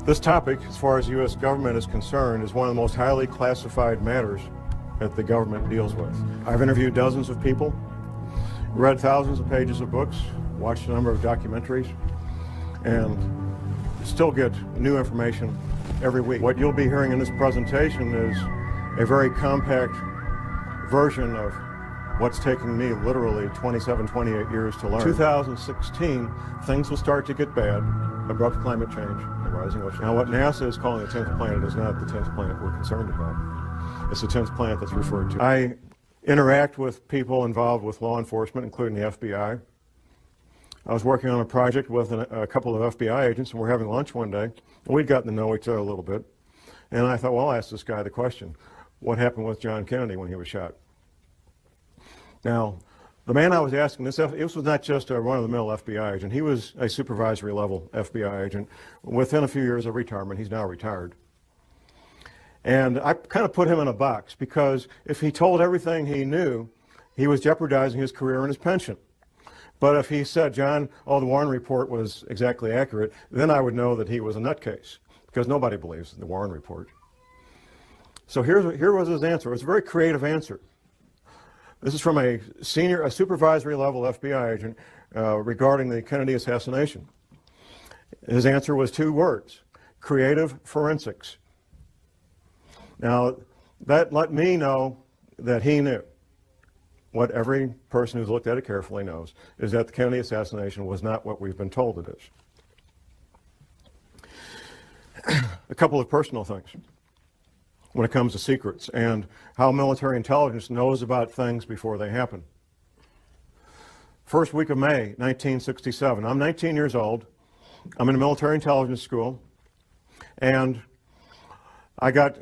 This topic, as far as the U.S. government is concerned, is one of the most highly classified matters that the government deals with. I've interviewed dozens of people, read thousands of pages of books, watched a number of documentaries, and still get new information every week. What you'll be hearing in this presentation is a very compact version of what's taken me literally 27, 28 years to learn. 2016, things will start to get bad. Abrupt climate change, the rising ocean. Now what NASA is calling the 10th planet is not the 10th planet we're concerned about. It's the 10th planet that's referred to. I interact with people involved with law enforcement, including the FBI. I was working on a project with a couple of FBI agents, and we're having lunch one day. And we'd gotten to know each other a little bit. And I thought, well, I'll ask this guy the question, what happened with John Kennedy when he was shot? Now, the man I was asking this was not just a run-of-the-mill FBI agent. He was a supervisory level FBI agent. Within a few years of retirement, he's now retired. And I kind of put him in a box because if he told everything he knew, he was jeopardizing his career and his pension. But if he said, John, the Warren report was exactly accurate, then I would know that he was a nutcase because nobody believes the Warren report. So here was his answer. It was a very creative answer. This is from a supervisory level FBI agent regarding the Kennedy assassination. His answer was 2 words, creative forensics. Now, that let me know that he knew. What every person who's looked at it carefully knows is that the Kennedy assassination was not what we've been told it is. A couple of personal things when it comes to secrets and how military intelligence knows about things before they happen. First week of May, 1967. I'm 19 years old. I'm in a military intelligence school, and I got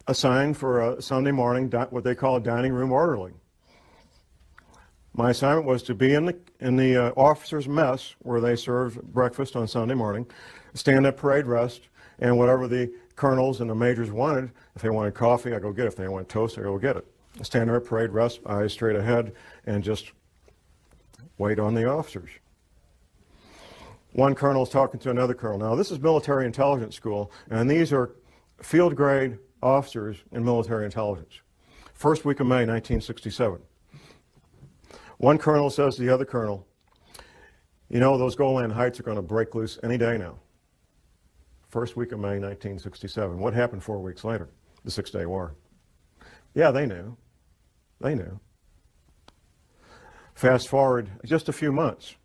assigned for a Sunday morning, what they call a dining room orderly. My assignment was to be in the officers' mess where they served breakfast on Sunday morning, stand at parade rest, and whatever the colonels and the majors wanted, if they wanted coffee, I go get it. If they wanted toast, I go get it. Stand there at parade rest, eyes straight ahead, and just wait on the officers. One colonel is talking to another colonel. Now, this is military intelligence school, and these are field grade officers in military intelligence. First week of May, 1967. One colonel says to the other colonel, you know, those Golan Heights are going to break loose any day now. First week of May, 1967. What happened 4 weeks later? The Six-Day War. Yeah, they knew. They knew. Fast forward just a few months,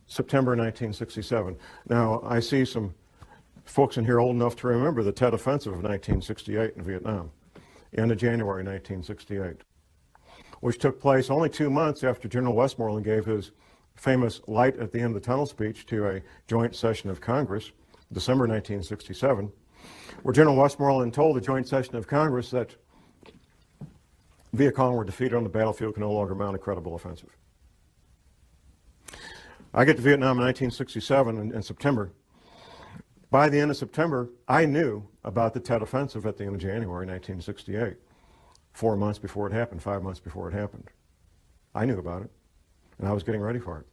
September 1967. Now, I see some folks in here old enough to remember the Tet Offensive of 1968 in Vietnam, end of January 1968, which took place only 2 months after General Westmoreland gave his famous light at the end of the tunnel speech to a joint session of Congress, December 1967, where General Westmoreland told the joint session of Congress that Viet Cong were defeated on the battlefield, can no longer mount a credible offensive. I get to Vietnam in 1967 in September. By the end of September, I knew about the Tet Offensive at the end of January 1968. 4 months before it happened, 5 months before it happened. I knew about it, and I was getting ready for it.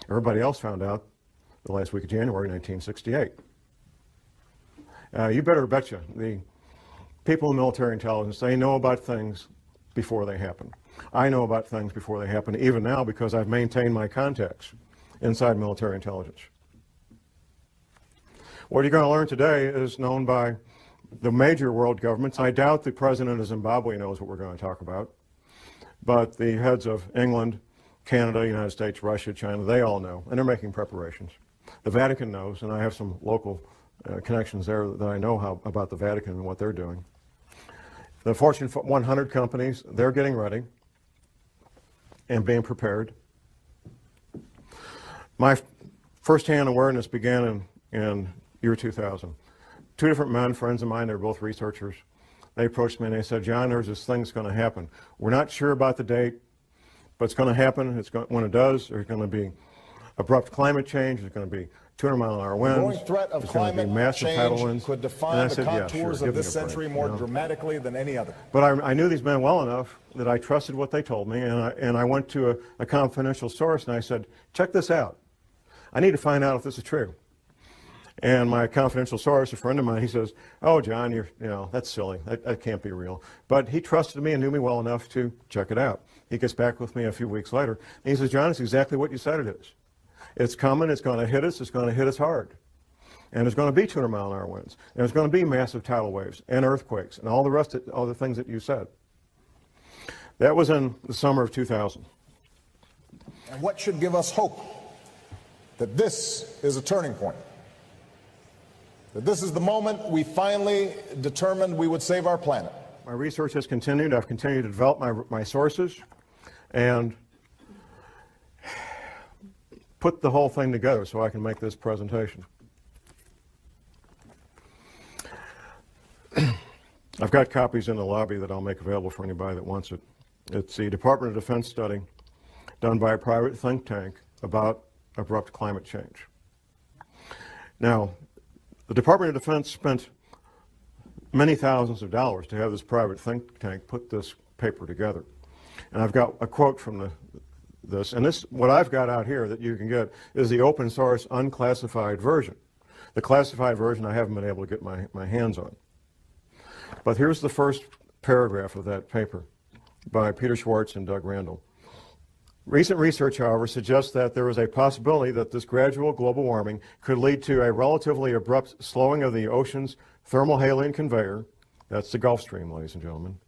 Everybody else found out the last week of January 1968. You better betcha, the people in military intelligence, they know about things before they happen. I know about things before they happen, even now, because I've maintained my contacts inside military intelligence. What you're going to learn today is known by the major world governments. I doubt the president of Zimbabwe knows what we're going to talk about, but the heads of England, Canada, United States, Russia, China, they all know, and they're making preparations. The Vatican knows, and I have some local connections there that I know about the Vatican and what they're doing. The Fortune 100 companies, they're getting ready and being prepared. My first-hand awareness began in year 2000. 2 different men, friends of mine, they're both researchers. They approached me and they said, John, there's this thing that's going to happen. We're not sure about the date, but it's going to happen. When it does, there's going to be abrupt climate change. There's going to be 200-mile-an-hour winds. The growing threat of climate change could define the contours of this century more dramatically than any other. But I knew these men well enough that I trusted what they told me, and I went to a confidential source and I said, check this out. I need to find out if this is true. And my confidential source, a friend of mine, he says, "Oh, John, that's silly. That can't be real." But he trusted me and knew me well enough to check it out. He gets back with me a few weeks later, and he says, "John, it's exactly what you said it is. It's coming. It's going to hit us. It's going to hit us hard. And there's going to be 200-mile-an-hour winds. And there's going to be massive tidal waves and earthquakes and all the rest of all the things that you said." That was in the summer of 2000. And what should give us hope that this is a turning point? That this is the moment we finally determined we would save our planet? My research has continued. I've continued to develop my sources and put the whole thing together so I can make this presentation. I've got copies in the lobby that I'll make available for anybody that wants it. It's the Department of Defense study done by a private think tank about abrupt climate change. Now, the Department of Defense spent many thousands of dollars to have this private think tank put this paper together. And I've got a quote from this, and what I've got out here that you can get is the open source unclassified version. The classified version I haven't been able to get my hands on. But here's the first paragraph of that paper by Peter Schwartz and Doug Randall. Recent research, however, suggests that there is a possibility that this gradual global warming could lead to a relatively abrupt slowing of the ocean's thermohaline conveyor, that's the Gulf Stream, ladies and gentlemen,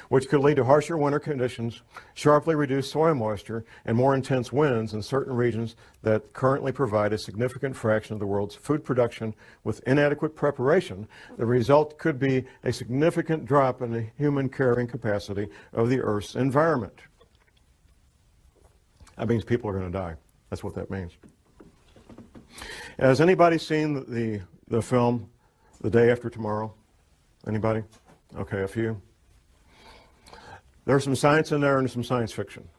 which could lead to harsher winter conditions, sharply reduced soil moisture, and more intense winds in certain regions that currently provide a significant fraction of the world's food production. With inadequate preparation, the result could be a significant drop in the human carrying capacity of the Earth's environment. That means people are going to die. That's what that means. Has anybody seen the film The Day After Tomorrow? Anybody? Okay, a few. There's some science in there and some science fiction.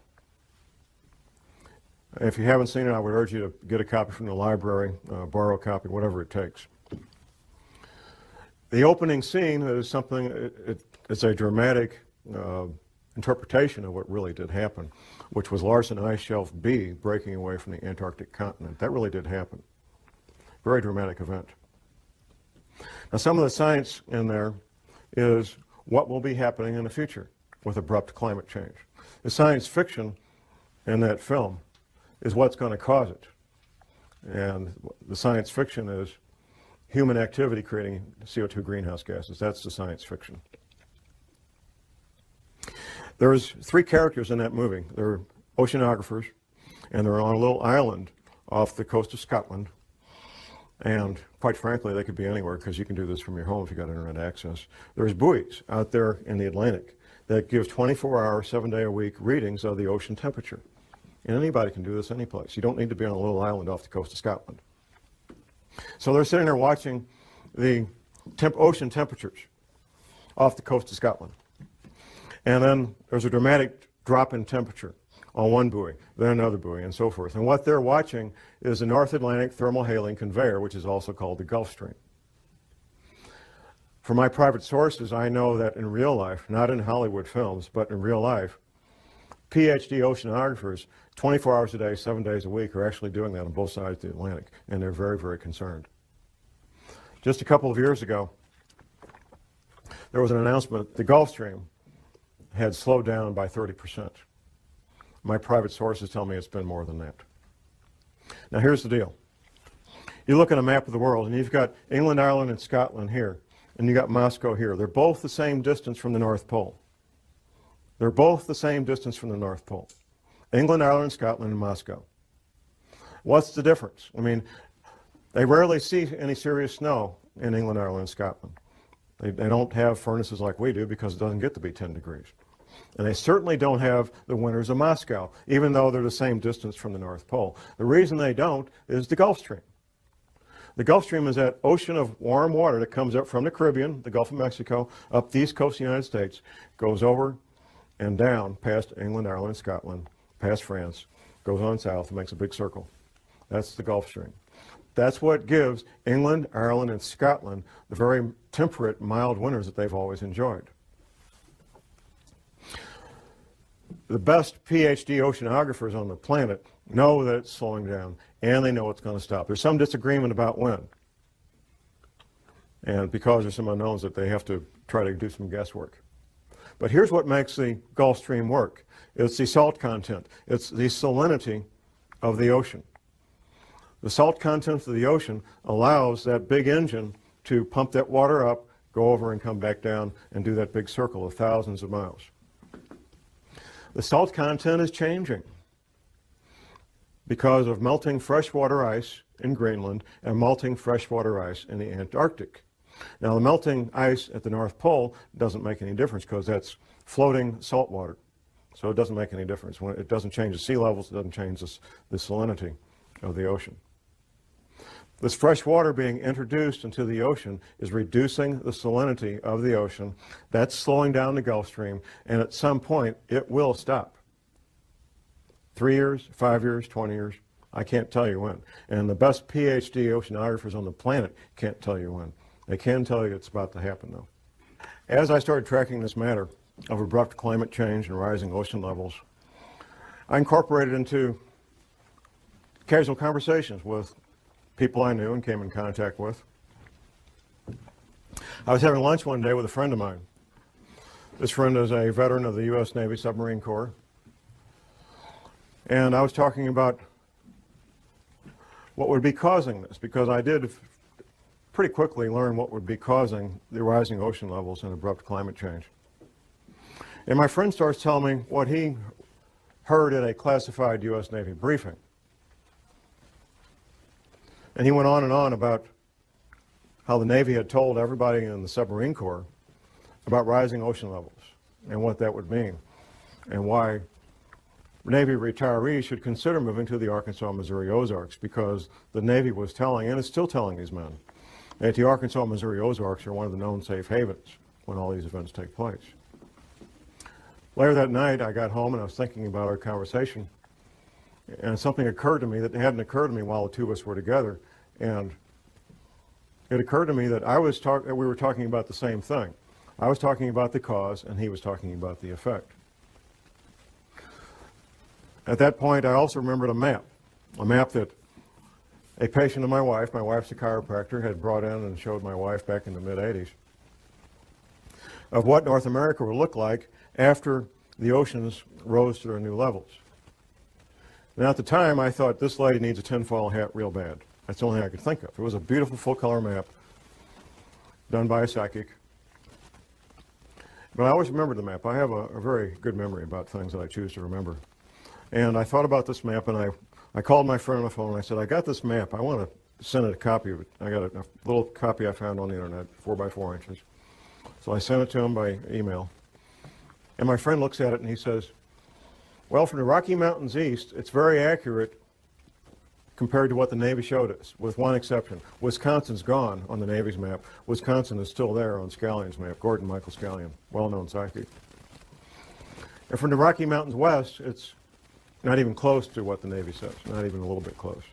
If you haven't seen it, I would urge you to get a copy from the library, borrow a copy, whatever it takes. The opening scene is something, it's a dramatic interpretation of what really did happen, which was Larsen Ice Shelf B breaking away from the Antarctic continent. That really did happen. Very dramatic event. Now, some of the science in there is what will be happening in the future with abrupt climate change. The science fiction in that film is what's going to cause it. And the science fiction is human activity creating CO2 greenhouse gases. That's the science fiction. There's 3 characters in that movie. They're oceanographers, and they're on a little island off the coast of Scotland. And quite frankly, they could be anywhere because you can do this from your home if you've got internet access. There's buoys out there in the Atlantic that give 24-hour, 7-day-a-week readings of the ocean temperature. And anybody can do this any place. You don't need to be on a little island off the coast of Scotland. So they're sitting there watching the ocean temperatures off the coast of Scotland. And then there's a dramatic drop in temperature on one buoy, then another buoy, and so forth. And what they're watching is the North Atlantic thermohaline conveyor, which is also called the Gulf Stream. From my private sources, I know that in real life, not in Hollywood films, but in real life, PhD oceanographers, 24 hours a day, 7 days a week, are actually doing that on both sides of the Atlantic, and they're very, very concerned. Just a couple of years ago, there was an announcement the Gulf Stream had slowed down by 30%. My private sources tell me it's been more than that. Now here's the deal. You look at a map of the world, and you've got England, Ireland, and Scotland here, and you got Moscow here. They're both the same distance from the North Pole. They're both the same distance from the North Pole. England, Ireland, Scotland, and Moscow. What's the difference? I mean, they rarely see any serious snow in England, Ireland, and Scotland. They don't have furnaces like we do because it doesn't get to be 10 degrees. And they certainly don't have the winters of Moscow, even though they're the same distance from the North Pole. The reason they don't is the Gulf Stream. The Gulf Stream is that ocean of warm water that comes up from the Caribbean, the Gulf of Mexico, up the east coast of the United States, goes over and down past England, Ireland, and Scotland, past France, goes on south and makes a big circle. That's the Gulf Stream. That's what gives England, Ireland, and Scotland the very temperate, mild winters that they've always enjoyed. The best PhD oceanographers on the planet know that it's slowing down, and they know it's going to stop. There's some disagreement about when. And because there's some unknowns that they have to try to do some guesswork. But here's what makes the Gulf Stream work. It's the salt content. It's the salinity of the ocean. The salt content of the ocean allows that big engine to pump that water up, go over and come back down and do that big circle of thousands of miles. The salt content is changing because of melting freshwater ice in Greenland and melting freshwater ice in the Antarctic. Now, the melting ice at the North Pole doesn't make any difference because that's floating salt water. So it doesn't make any difference. When it doesn't change the sea levels, it doesn't change the salinity of the ocean. This fresh water being introduced into the ocean is reducing the salinity of the ocean. That's slowing down the Gulf Stream, and at some point it will stop. 3 years, 5 years, 20 years, I can't tell you when. And the best PhD oceanographers on the planet can't tell you when. They can tell you it's about to happen, though. As I started tracking this matter of abrupt climate change and rising ocean levels, I incorporated into casual conversations with people I knew and came in contact with. I was having lunch one day with a friend of mine. This friend is a veteran of the U.S. Navy Submarine Corps. And I was talking about what would be causing this, because I did pretty quickly learn what would be causing the rising ocean levels and abrupt climate change. And my friend starts telling me what he heard at a classified U.S. Navy briefing. And he went on and on about how the Navy had told everybody in the submarine corps about rising ocean levels and what that would mean and why Navy retirees should consider moving to the Arkansas, Missouri Ozarks, because the Navy was telling, and is still telling these men, that the Arkansas, Missouri Ozarks are one of the known safe havens when all these events take place. Later that night, I got home and I was thinking about our conversation, and something occurred to me that hadn't occurred to me while the two of us were together. And it occurred to me that we were talking about the same thing. I was talking about the cause, and he was talking about the effect. At that point, I also remembered a map that a patient of my wife's a chiropractor, had brought in and showed my wife back in the mid-'80s, of what North America would look like after the oceans rose to their new levels. Now, at the time, I thought, this lady needs a tinfoil hat real bad. That's the only thing I could think of. It was a beautiful full-color map done by a psychic. But I always remembered the map. I have a very good memory about things that I choose to remember. And I thought about this map, and I called my friend on the phone, and I said, I got this map. I want to send it a copy of it. I got a little copy I found on the internet, 4 by 4 inches. So I sent it to him by email. And my friend looks at it, and he says, well, from the Rocky Mountains east, it's very accurate compared to what the Navy showed us, with one exception. Wisconsin's gone on the Navy's map. Wisconsin is still there on Scallion's map, Gordon Michael Scallion, well-known psychic. And from the Rocky Mountains west, it's not even close to what the Navy says, not even a little bit close.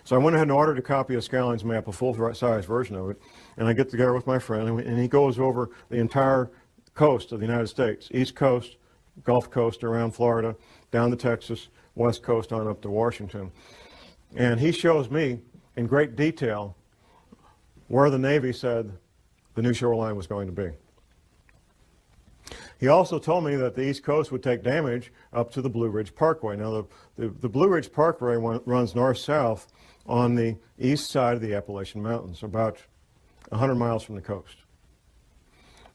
So I went ahead and ordered a copy of Scallion's map, a full-size version of it, and I get together with my friend, and he goes over the entire coast of the United States, East Coast, Gulf Coast around Florida, down to Texas, West Coast on up to Washington. And he shows me in great detail where the Navy said the new shoreline was going to be. He also told me that the East Coast would take damage up to the Blue Ridge Parkway. Now, the Blue Ridge Parkway runs north-south on the east side of the Appalachian Mountains, about 100 miles from the coast.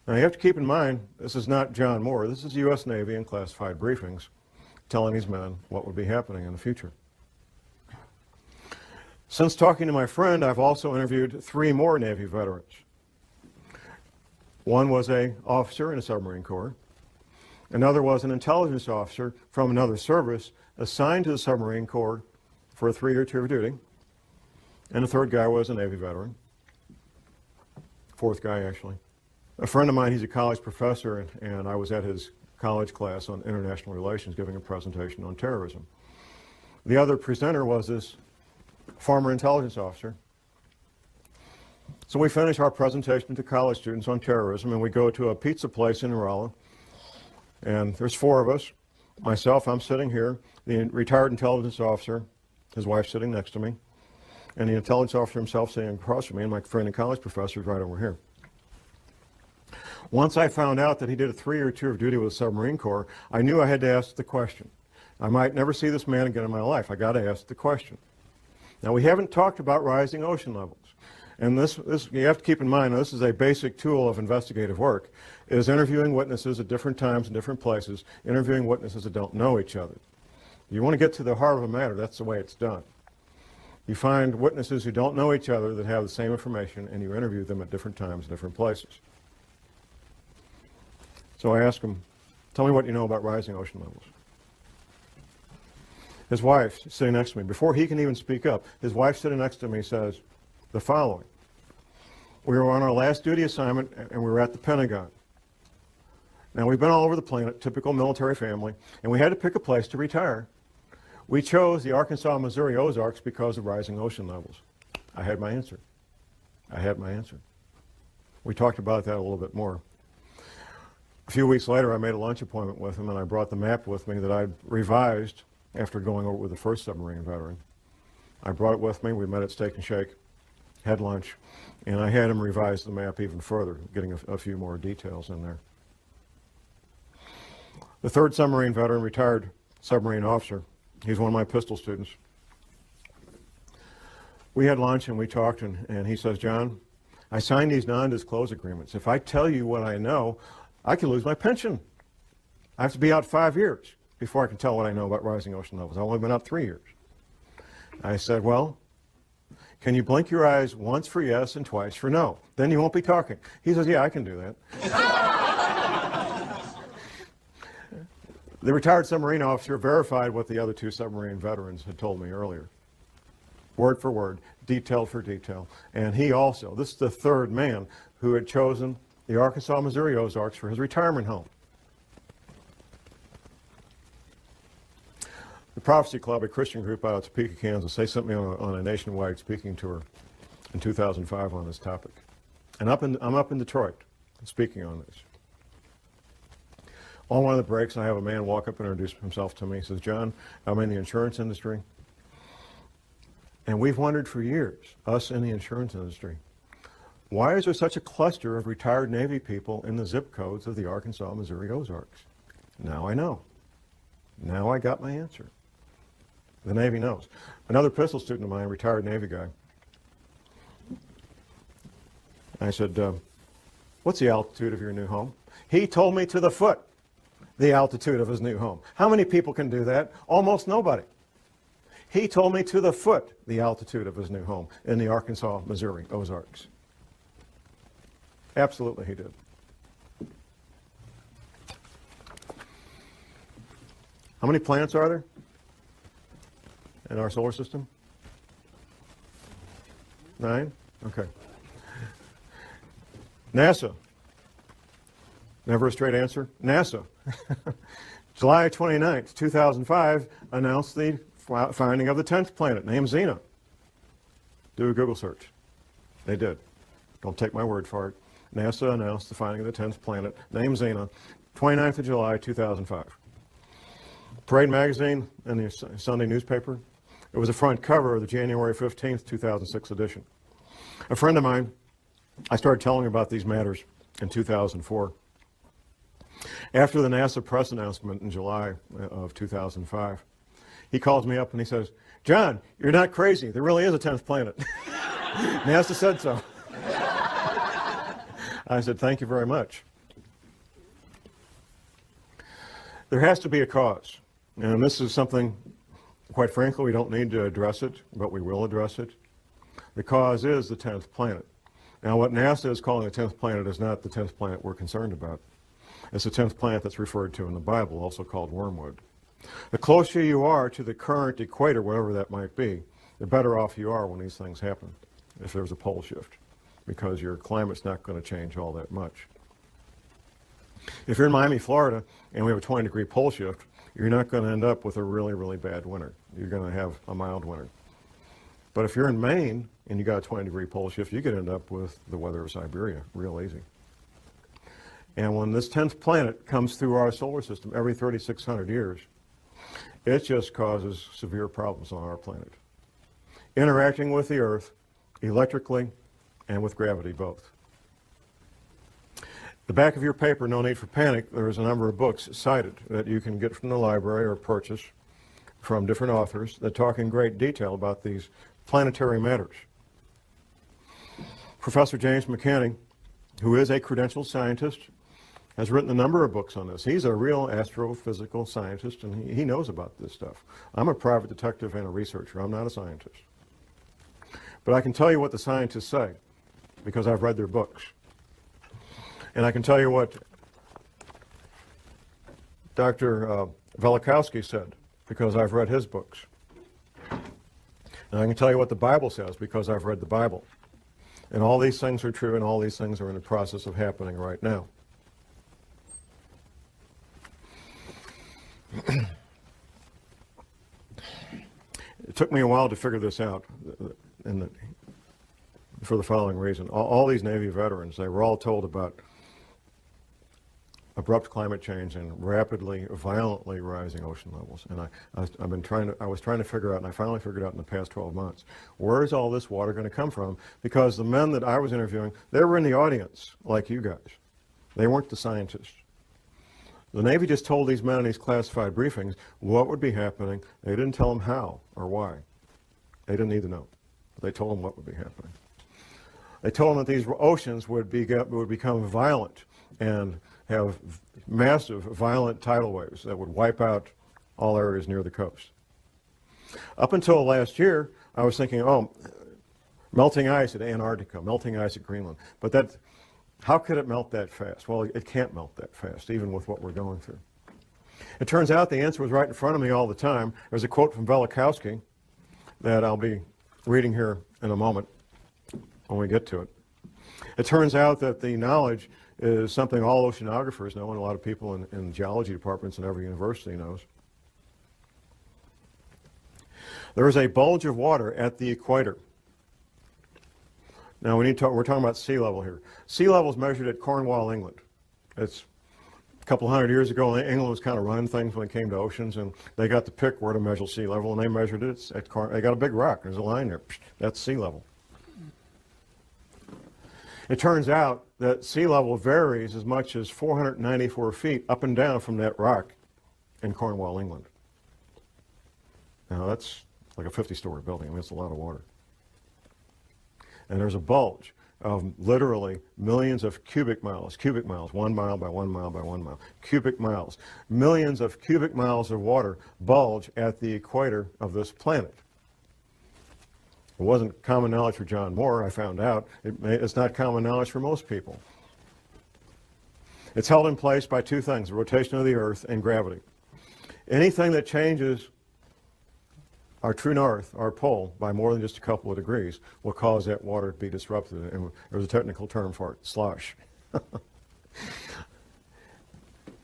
Now, you have to keep in mind, this is not John Moore. This is the U.S. Navy in classified briefings telling these men what would be happening in the future. Since talking to my friend, I've also interviewed 3 more Navy veterans. One was an officer in the submarine corps. Another was an intelligence officer from another service assigned to the submarine corps for a 3-year tour of duty. And the third guy was a Navy veteran. Fourth guy, actually. A friend of mine, he's a college professor, and I was at his college class on international relations giving a presentation on terrorism. The other presenter was this former intelligence officer. So we finish our presentation to college students on terrorism, and we go to a pizza place in Rolla, and there's 4 of us. Myself, I'm sitting here, the retired intelligence officer, his wife sitting next to me, and the intelligence officer himself sitting across from me, and my friend and college professor is right over here. Once I found out that he did a 3-year tour of duty with the Submarine Corps, I knew I had to ask the question. I might never see this man again in my life. I got to ask the question. Now, we haven't talked about rising ocean levels. And this you have to keep in mind, this is a basic tool of investigative work, is interviewing witnesses at different times in different places, interviewing witnesses that don't know each other. You want to get to the heart of a matter, that's the way it's done. You find witnesses who don't know each other that have the same information, and you interview them at different times, different places. So I asked him, tell me what you know about rising ocean levels. His wife, sitting next to me, before he can even speak up, his wife sitting next to me says the following. We were on our last duty assignment, and we were at the Pentagon. Now, we've been all over the planet, typical military family, and we had to pick a place to retire. We chose the Arkansas, Missouri Ozarks because of rising ocean levels. I had my answer. I had my answer. We talked about that a little bit more. A few weeks later, I made a lunch appointment with him, and I brought the map with me that I'd revised after going over with the first submarine veteran. I brought it with me. We met at Steak and Shake, had lunch, and I had him revise the map even further, getting a few more details in there. The third submarine veteran, retired submarine officer, he's one of my pistol students. We had lunch and we talked, and he says, John, I signed these non-disclosure agreements. If I tell you what I know, I can lose my pension. I have to be out 5 years before I can tell what I know about rising ocean levels. I've only been out 3 years. I said, well, can you blink your eyes once for yes and twice for no? Then you won't be talking. He says, yeah, I can do that. The retired submarine officer verified what the other two submarine veterans had told me earlier. Word for word, detail for detail. And he also, this is the third man who had chosen the Arkansas, Missouri Ozarks for his retirement home. The Prophecy Club, a Christian group out of Topeka, Kansas, they sent me on a nationwide speaking tour in 2005 on this topic. And I'm up in Detroit speaking on this. On one of the breaks, I have a man walk up and introduce himself to me. He says, John, I'm in the insurance industry. And we've wondered for years, us in the insurance industry, why is there such a cluster of retired Navy people in the zip codes of the Arkansas, Missouri Ozarks? Now I know. Now I got my answer. The Navy knows. Another pistol student of mine, retired Navy guy, I said, what's the altitude of your new home? He told me to the foot the altitude of his new home. How many people can do that? Almost nobody. He told me to the foot the altitude of his new home in the Arkansas, Missouri Ozarks. Absolutely he did. How many planets are there in our solar system? 9? Okay. NASA. Never a straight answer. NASA. July 29th, 2005, announced the finding of the 10th planet, named Xena. Do a Google search. They did. Don't take my word for it. NASA announced the finding of the 10th planet, named Xena, 29th of July, 2005. Parade magazine and the Sunday newspaper. It was the front cover of the January 15th, 2006 edition. A friend of mine, I started telling him about these matters in 2004. After the NASA press announcement in July of 2005, he calls me up and he says, John, you're not crazy. There really is a 10th planet. NASA said so. I said, thank you very much. There has to be a cause. And this is something, quite frankly, we don't need to address it, but we will address it. The cause is the 10th planet. Now, what NASA is calling the 10th planet is not the 10th planet we're concerned about. It's the 10th planet that's referred to in the Bible, also called wormwood. The closer you are to the current equator, whatever that might be, the better off you are when these things happen, if there's a pole shift, because your climate's not going to change all that much. If you're in Miami, Florida, and we have a 20-degree pole shift, you're not going to end up with a really, really bad winter. You're going to have a mild winter. But if you're in Maine and you got a 20-degree pole shift, you could end up with the weather of Siberia real easy. And when this 10th planet comes through our solar system every 3,600 years, it just causes severe problems on our planet. interacting with the Earth electrically and with gravity both. The back of your paper, no need for panic, there is a number of books cited that you can get from the library or purchase from different authors that talk in great detail about these planetary matters. Professor James McCanning, who is a credentialed scientist, has written a number of books on this. He's a real astrophysical scientist, and he knows about this stuff. I'm a private detective and a researcher. I'm not a scientist. But I can tell you what the scientists say, because I've read their books. And I can tell you what Dr. Velikowski said, because I've read his books. And I can tell you what the Bible says, because I've read the Bible. And all these things are true, and all these things are in the process of happening right now. It took me a while to figure this out for the following reason. All these Navy veterans, they were all told about abrupt climate change and rapidly, violently rising ocean levels. And I was trying to figure out, and I finally figured out in the past 12 months, where is all this water going to come from? Because the men that I was interviewing, they were in the audience, like you guys. They weren't the scientists. The Navy just told these men in these classified briefings what would be happening. They didn't tell them how or why. They didn't need to know. They told them what would be happening. They told them that these oceans would become violent and have massive, violent tidal waves that would wipe out all areas near the coast. Up until last year, I was thinking, oh, melting ice at Antarctica, melting ice at Greenland. But how could it melt that fast? Well, it can't melt that fast, even with what we're going through. It turns out the answer was right in front of me all the time. There's a quote from Velikowski that I'll be reading here in a moment when we get to it. It turns out that the knowledge is something all oceanographers know, and a lot of people in geology departments in every university knows. There is a bulge of water at the equator. Now we're talking about sea level here. Sea level is measured at Cornwall, England. It's a couple hundred years ago, England was kind of running things when it came to oceans, and they got to pick where to measure sea level, and they measured it at they got a big rock. There's a line there. That's sea level. It turns out that sea level varies as much as 494 feet up and down from that rock in Cornwall, England. Now that's like a 50-story building. I mean, it's a lot of water. And there's a bulge of literally millions of cubic miles, 1 mile by 1 mile by 1 mile, cubic miles. Millions of cubic miles of water bulge at the equator of this planet. It wasn't common knowledge for John Moore, I found out. It's not common knowledge for most people. It's held in place by two things, the rotation of the Earth and gravity. Anything that changes our true north, our pole, by more than just a couple of degrees will cause that water to be disrupted. And there's a technical term for it, slosh.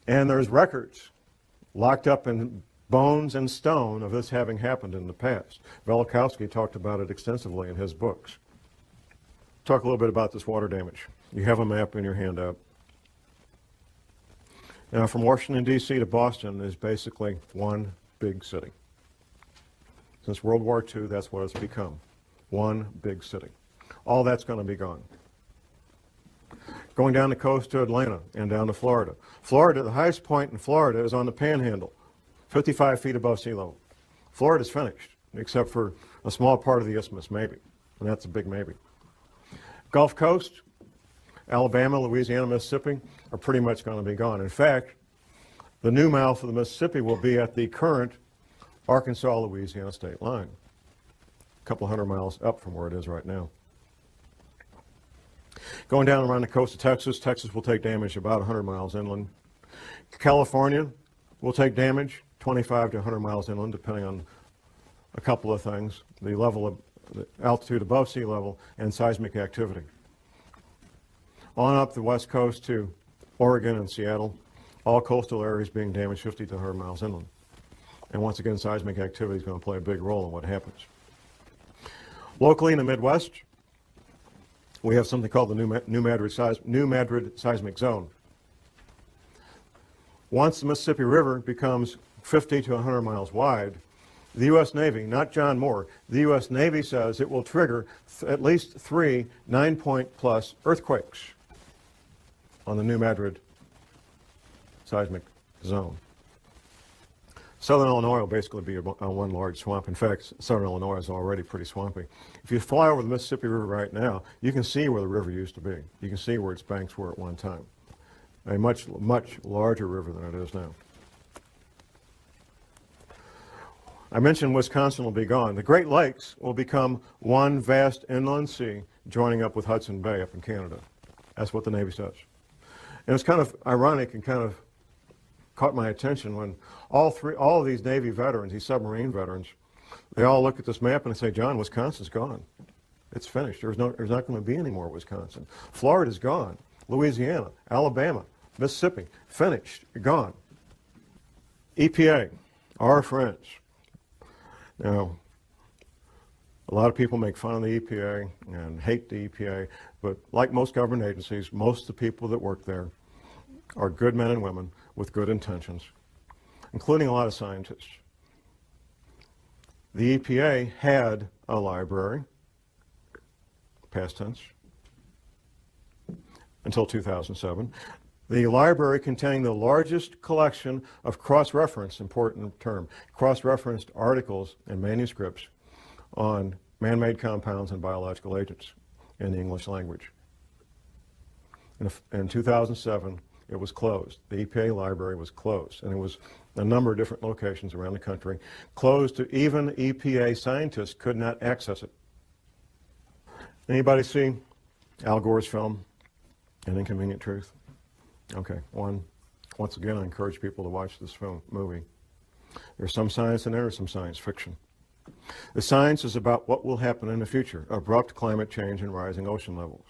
And there's records locked up in bones and stone of this having happened in the past. Velikowski talked about it extensively in his books. Talk a little bit about this water damage. You have a map in your handout. Now, from Washington, D.C. to Boston is basically one big city. Since World War II, that's what it's become. One big city. All that's going to be gone. Going down the coast to Atlanta and down to Florida. Florida, the highest point in Florida is on the Panhandle, 55 feet above sea level. Florida's finished, except for a small part of the isthmus, maybe. And that's a big maybe. Gulf Coast, Alabama, Louisiana, Mississippi are pretty much going to be gone. In fact, the new mouth of the Mississippi will be at the current Arkansas-Louisiana state line, a couple hundred miles up from where it is right now. Going down around the coast of Texas, Texas will take damage about 100 miles inland. California will take damage 25 to 100 miles inland, depending on a couple of things, the level of the altitude above sea level and seismic activity. On up the west coast to Oregon and Seattle, all coastal areas being damaged 50 to 100 miles inland. And once again, seismic activity is going to play a big role in what happens. Locally in the Midwest, we have something called the New Madrid seismic zone. Once the Mississippi River becomes 50 to 100 miles wide, The U.S. Navy, not John Moore, the U.S. Navy says it will trigger at least 3 9-point plus earthquakes on the New Madrid seismic zone. Southern Illinois will basically be one large swamp. In fact, southern Illinois is already pretty swampy. If you fly over the Mississippi River right now, you can see where the river used to be. You can see where its banks were at one time. A much, much larger river than it is now. I mentioned Wisconsin will be gone. The Great Lakes will become one vast inland sea joining up with Hudson Bay up in Canada. That's what the Navy says. And it's kind of ironic and kind of caught my attention when all of these Navy veterans, these submarine veterans, they all look at this map and they say, John, Wisconsin's gone. It's finished. There's not going to be any more Wisconsin. Florida's gone. Louisiana, Alabama, Mississippi, finished, gone. EPA, our friends. Now, a lot of people make fun of the EPA and hate the EPA, but like most government agencies, most of the people that work there are good men and women with good intentions, including a lot of scientists. The EPA had a library, past tense, until 2007. The library containing the largest collection of cross-referenced, important term, cross-referenced articles and manuscripts on man-made compounds and biological agents in the English language. In 2007, it was closed. The EPA library was closed, and it was a number of different locations around the country, closed to even EPA scientists could not access it. Anybody see Al Gore's film, An Inconvenient Truth? Okay, once again, I encourage people to watch this movie. There's some science in there, there's some science fiction. The science is about what will happen in the future, abrupt climate change and rising ocean levels.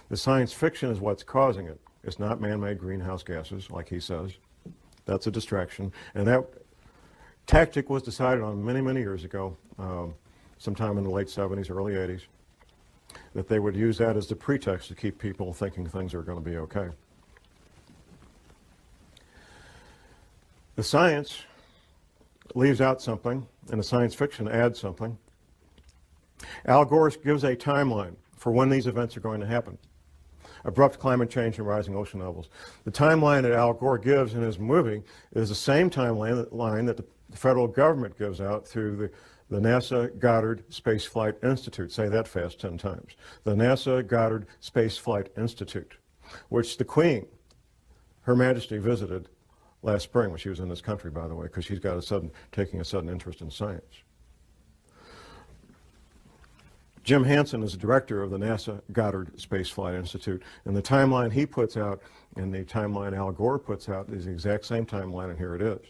The science fiction is what's causing it. It's not man-made greenhouse gases, like he says. That's a distraction. And that tactic was decided on many, many years ago, sometime in the late 70s, early 80s, that they would use that as the pretext to keep people thinking things are going to be okay. The science leaves out something, and the science fiction adds something. Al Gore gives a timeline for when these events are going to happen. Abrupt climate change and rising ocean levels. The timeline that Al Gore gives in his movie is the same timeline that the federal government gives out through the NASA Goddard Space Flight Institute. Say that fast 10 times. The NASA Goddard Space Flight Institute, which the Queen, Her Majesty, visited last spring when she was in this country, by the way, because she's got taking a sudden interest in science. Jim Hansen is the director of the NASA Goddard Space Flight Institute, and the timeline he puts out and the timeline Al Gore puts out is the exact same timeline, and here it is.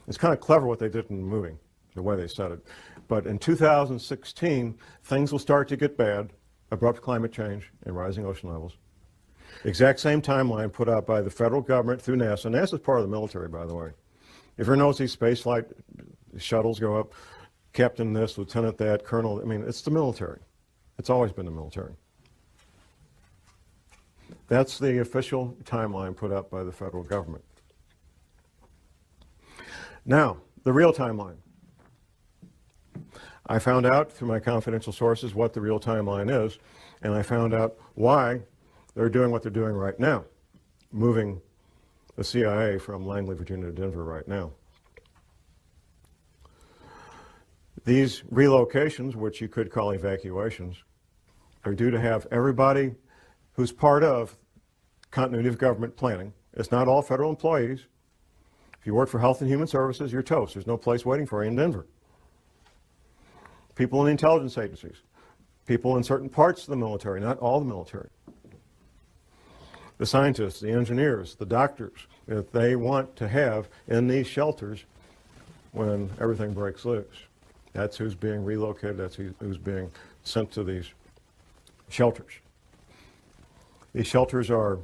It's kind of clever what they did in the movie, the way they said it. But in 2016, things will start to get bad, abrupt climate change and rising ocean levels. Exact same timeline put out by the federal government through NASA. NASA is part of the military, by the way. If you notice these space flight shuttles go up, captain this, lieutenant that, colonel, I mean, it's the military. It's always been the military. That's the official timeline put out by the federal government. Now, the real timeline. I found out through my confidential sources what the real timeline is, and I found out why they're doing what they're doing right now, moving the CIA from Langley, Virginia to Denver right now. These relocations, which you could call evacuations, are due to have everybody who's part of continuity of government planning. It's not all federal employees. If you work for Health and Human Services, you're toast. There's no place waiting for you in Denver. People in the intelligence agencies, people in certain parts of the military, not all the military. The scientists, the engineers, the doctors that they want to have in these shelters when everything breaks loose. That's who's being relocated, that's who's being sent to these shelters. These shelters are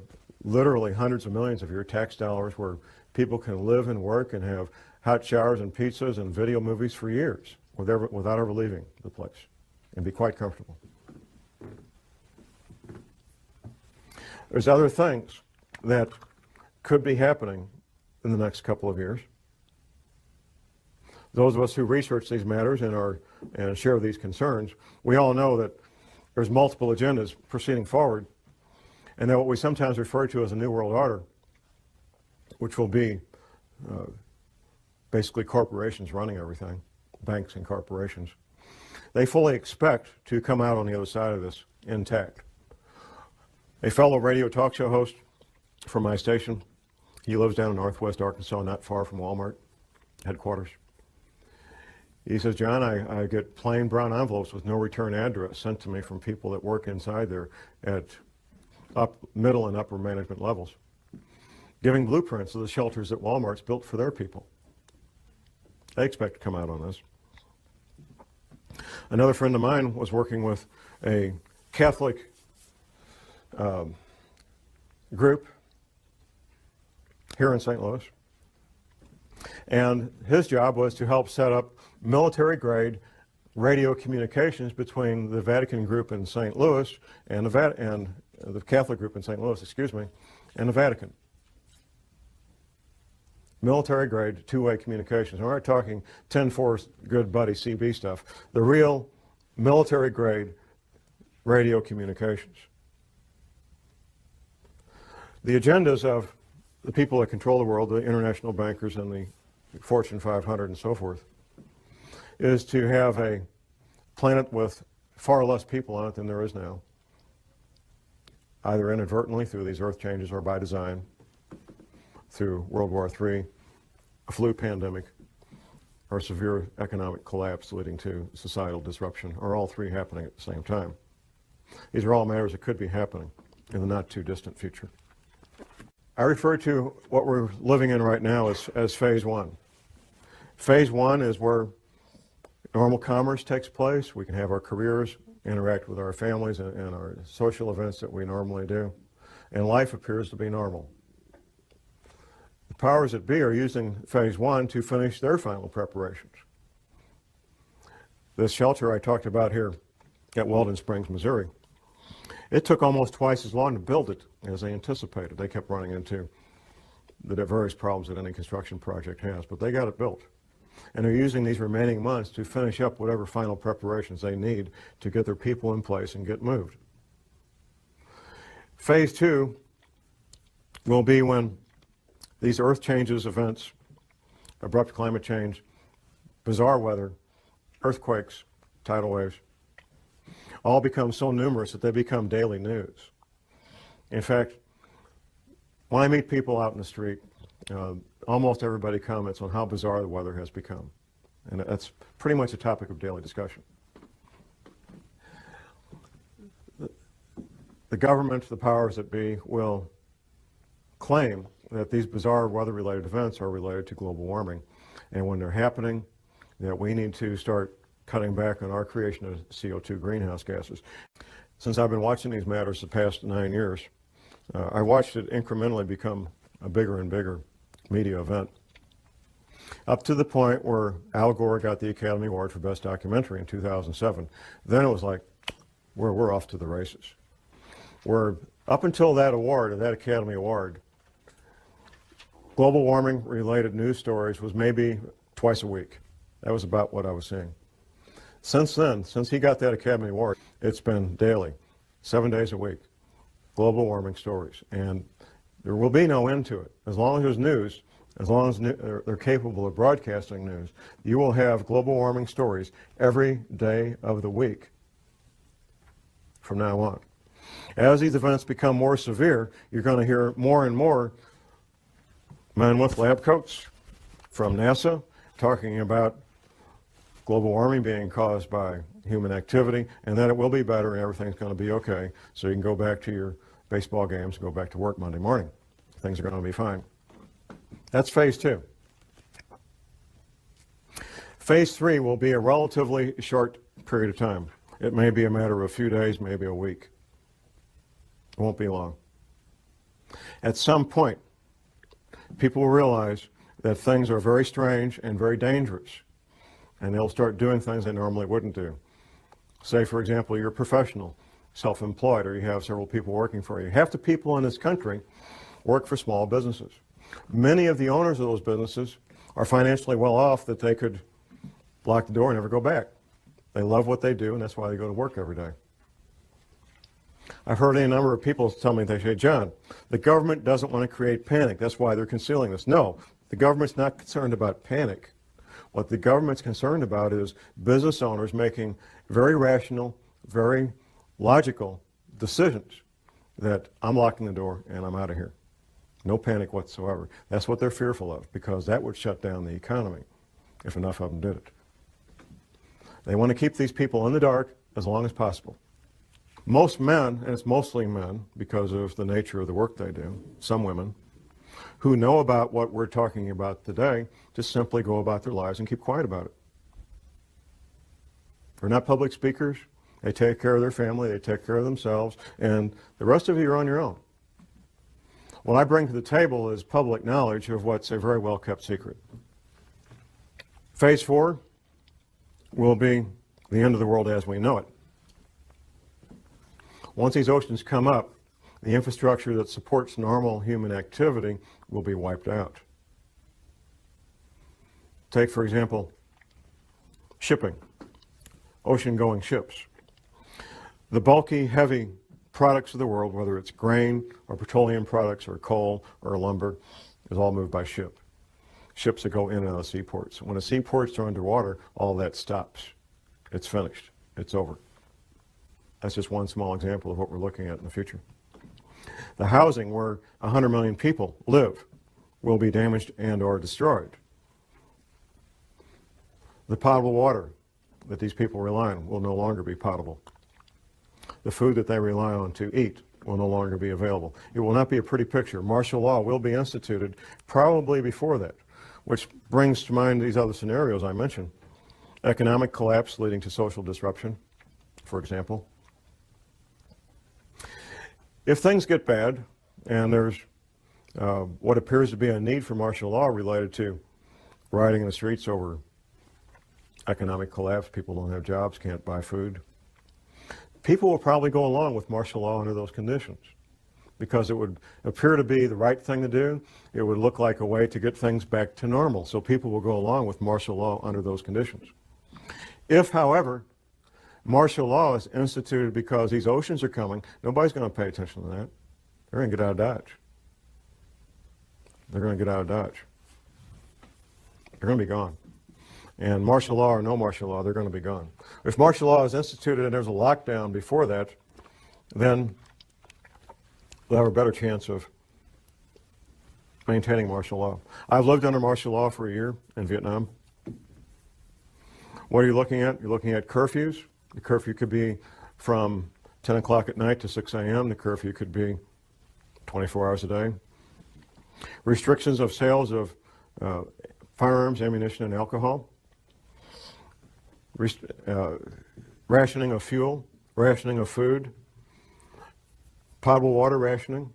literally hundreds of millions of your tax dollars where people can live and work and have hot showers and pizzas and video movies for years without ever leaving the place and be quite comfortable. There's other things that could be happening in the next couple of years. those of us who research these matters and share these concerns, we all know that there's multiple agendas proceeding forward, and that what we sometimes refer to as a New World Order, which will be basically corporations running everything, banks and corporations, they fully expect to come out on the other side of this intact. A fellow radio talk show host from my station, he lives down in northwest Arkansas, not far from Walmart headquarters. He says, John, I get plain brown envelopes with no return address sent to me from people that work inside there at middle and upper management levels, giving blueprints of the shelters that Walmart's built for their people. They expect to come out on this. Another friend of mine was working with a Catholic group here in St. Louis, and his job was to help set up military-grade radio communications between the Vatican group in St. Louis and the Catholic group in St. Louis, excuse me, and the Vatican. Military-grade two-way communications. We're not talking 10-4 good buddy CB stuff. The real military-grade radio communications. The agendas of the people that control the world, the international bankers and the Fortune 500 and so forth, is to have a planet with far less people on it than there is now, either inadvertently through these earth changes or by design, through World War III, a flu pandemic, or severe economic collapse leading to societal disruption, or all three happening at the same time. These are all matters that could be happening in the not too distant future. I refer to what we're living in right now as phase one. Phase one is where normal commerce takes place. We can have our careers, interact with our families and our social events that we normally do, and life appears to be normal. The powers that be are using phase one to finish their final preparations. This shelter I talked about here at Weldon Springs, Missouri, it took almost twice as long to build it as they anticipated. They kept running into the various problems that any construction project has, but they got it built. And they're using these remaining months to finish up whatever final preparations they need to get their people in place and get moved. Phase two will be when these earth changes events, abrupt climate change, bizarre weather, earthquakes, tidal waves, all become so numerous that they become daily news. In fact, when I meet people out in the street, almost everybody comments on how bizarre the weather has become. And that's pretty much a topic of daily discussion. The government, the powers that be, will claim that these bizarre weather-related events are related to global warming. And when they're happening, that we need to start cutting back on our creation of CO2 greenhouse gases. Since I've been watching these matters the past 9 years, I watched it incrementally become a bigger and bigger media event, up to the point where Al Gore got the Academy Award for Best Documentary in 2007. Then it was like, we're off to the races. Up until that award, or that Academy Award, global warming related news stories was maybe twice a week. That was about what I was seeing. Since then, since he got that Academy Award, it's been daily, 7 days a week, global warming stories. And there will be no end to it. As long as there's news, as long as they're capable of broadcasting news, you will have global warming stories every day of the week from now on. As these events become more severe, you're going to hear more and more men with lab coats from NASA talking about global warming being caused by human activity, and that it will be better and everything's going to be okay, so you can go back to your baseball games and go back to work Monday morning. Things are going to be fine. That's phase two. Phase three will be a relatively short period of time. It may be a matter of a few days, maybe a week. It won't be long. At some point, people will realize that things are very strange and very dangerous, and they'll start doing things they normally wouldn't do. Say, for example, you're a professional, self-employed, or you have several people working for you. Half the people in this country work for small businesses. Many of the owners of those businesses are financially well off that they could lock the door and never go back. They love what they do, and that's why they go to work every day. I've heard a number of people tell me, they say, John, the government doesn't want to create panic. That's why they're concealing this. No, the government's not concerned about panic. What the government's concerned about is business owners making very rational, very logical decisions that I'm locking the door and I'm out of here. No panic whatsoever. That's what they're fearful of, because that would shut down the economy if enough of them did it. They want to keep these people in the dark as long as possible. Most men, and it's mostly men because of the nature of the work they do, some women, who know about what we're talking about today, just simply go about their lives and keep quiet about it. They're not public speakers. They take care of their family. They take care of themselves. And the rest of you are on your own. What I bring to the table is public knowledge of what's a very well-kept secret. Phase 4 will be the end of the world as we know it. Once these oceans come up, the infrastructure that supports normal human activity will be wiped out. Take, for example, shipping, ocean-going ships. The bulky, heavy products of the world, whether it's grain or petroleum products or coal or lumber, is all moved by ship. Ships that go in and out of seaports. When the seaports are underwater, all that stops. It's finished. It's over. That's just one small example of what we're looking at in the future. The housing where 100 million people live will be damaged and or destroyed. The potable water that these people rely on will no longer be potable. The food that they rely on to eat will no longer be available. It will not be a pretty picture. Martial law will be instituted probably before that, which brings to mind these other scenarios I mentioned. Economic collapse leading to social disruption, for example. If things get bad, and there's what appears to be a need for martial law related to rioting in the streets over economic collapse, people don't have jobs, can't buy food, people will probably go along with martial law under those conditions because it would appear to be the right thing to do. It would look like a way to get things back to normal, so people will go along with martial law under those conditions. If, however, martial law is instituted because these oceans are coming, nobody's going to pay attention to that. They're going to get out of Dodge. They're going to get out of Dodge. They're going to be gone. And martial law or no martial law, they're going to be gone. If martial law is instituted and there's a lockdown before that, then they'll have a better chance of maintaining martial law. I've lived under martial law for a year in Vietnam. What are you looking at? You're looking at curfews. The curfew could be from 10 o'clock at night to 6 a.m. The curfew could be 24 hours a day. Restrictions of sales of firearms, ammunition, and alcohol. Rationing of fuel, rationing of food, potable water rationing,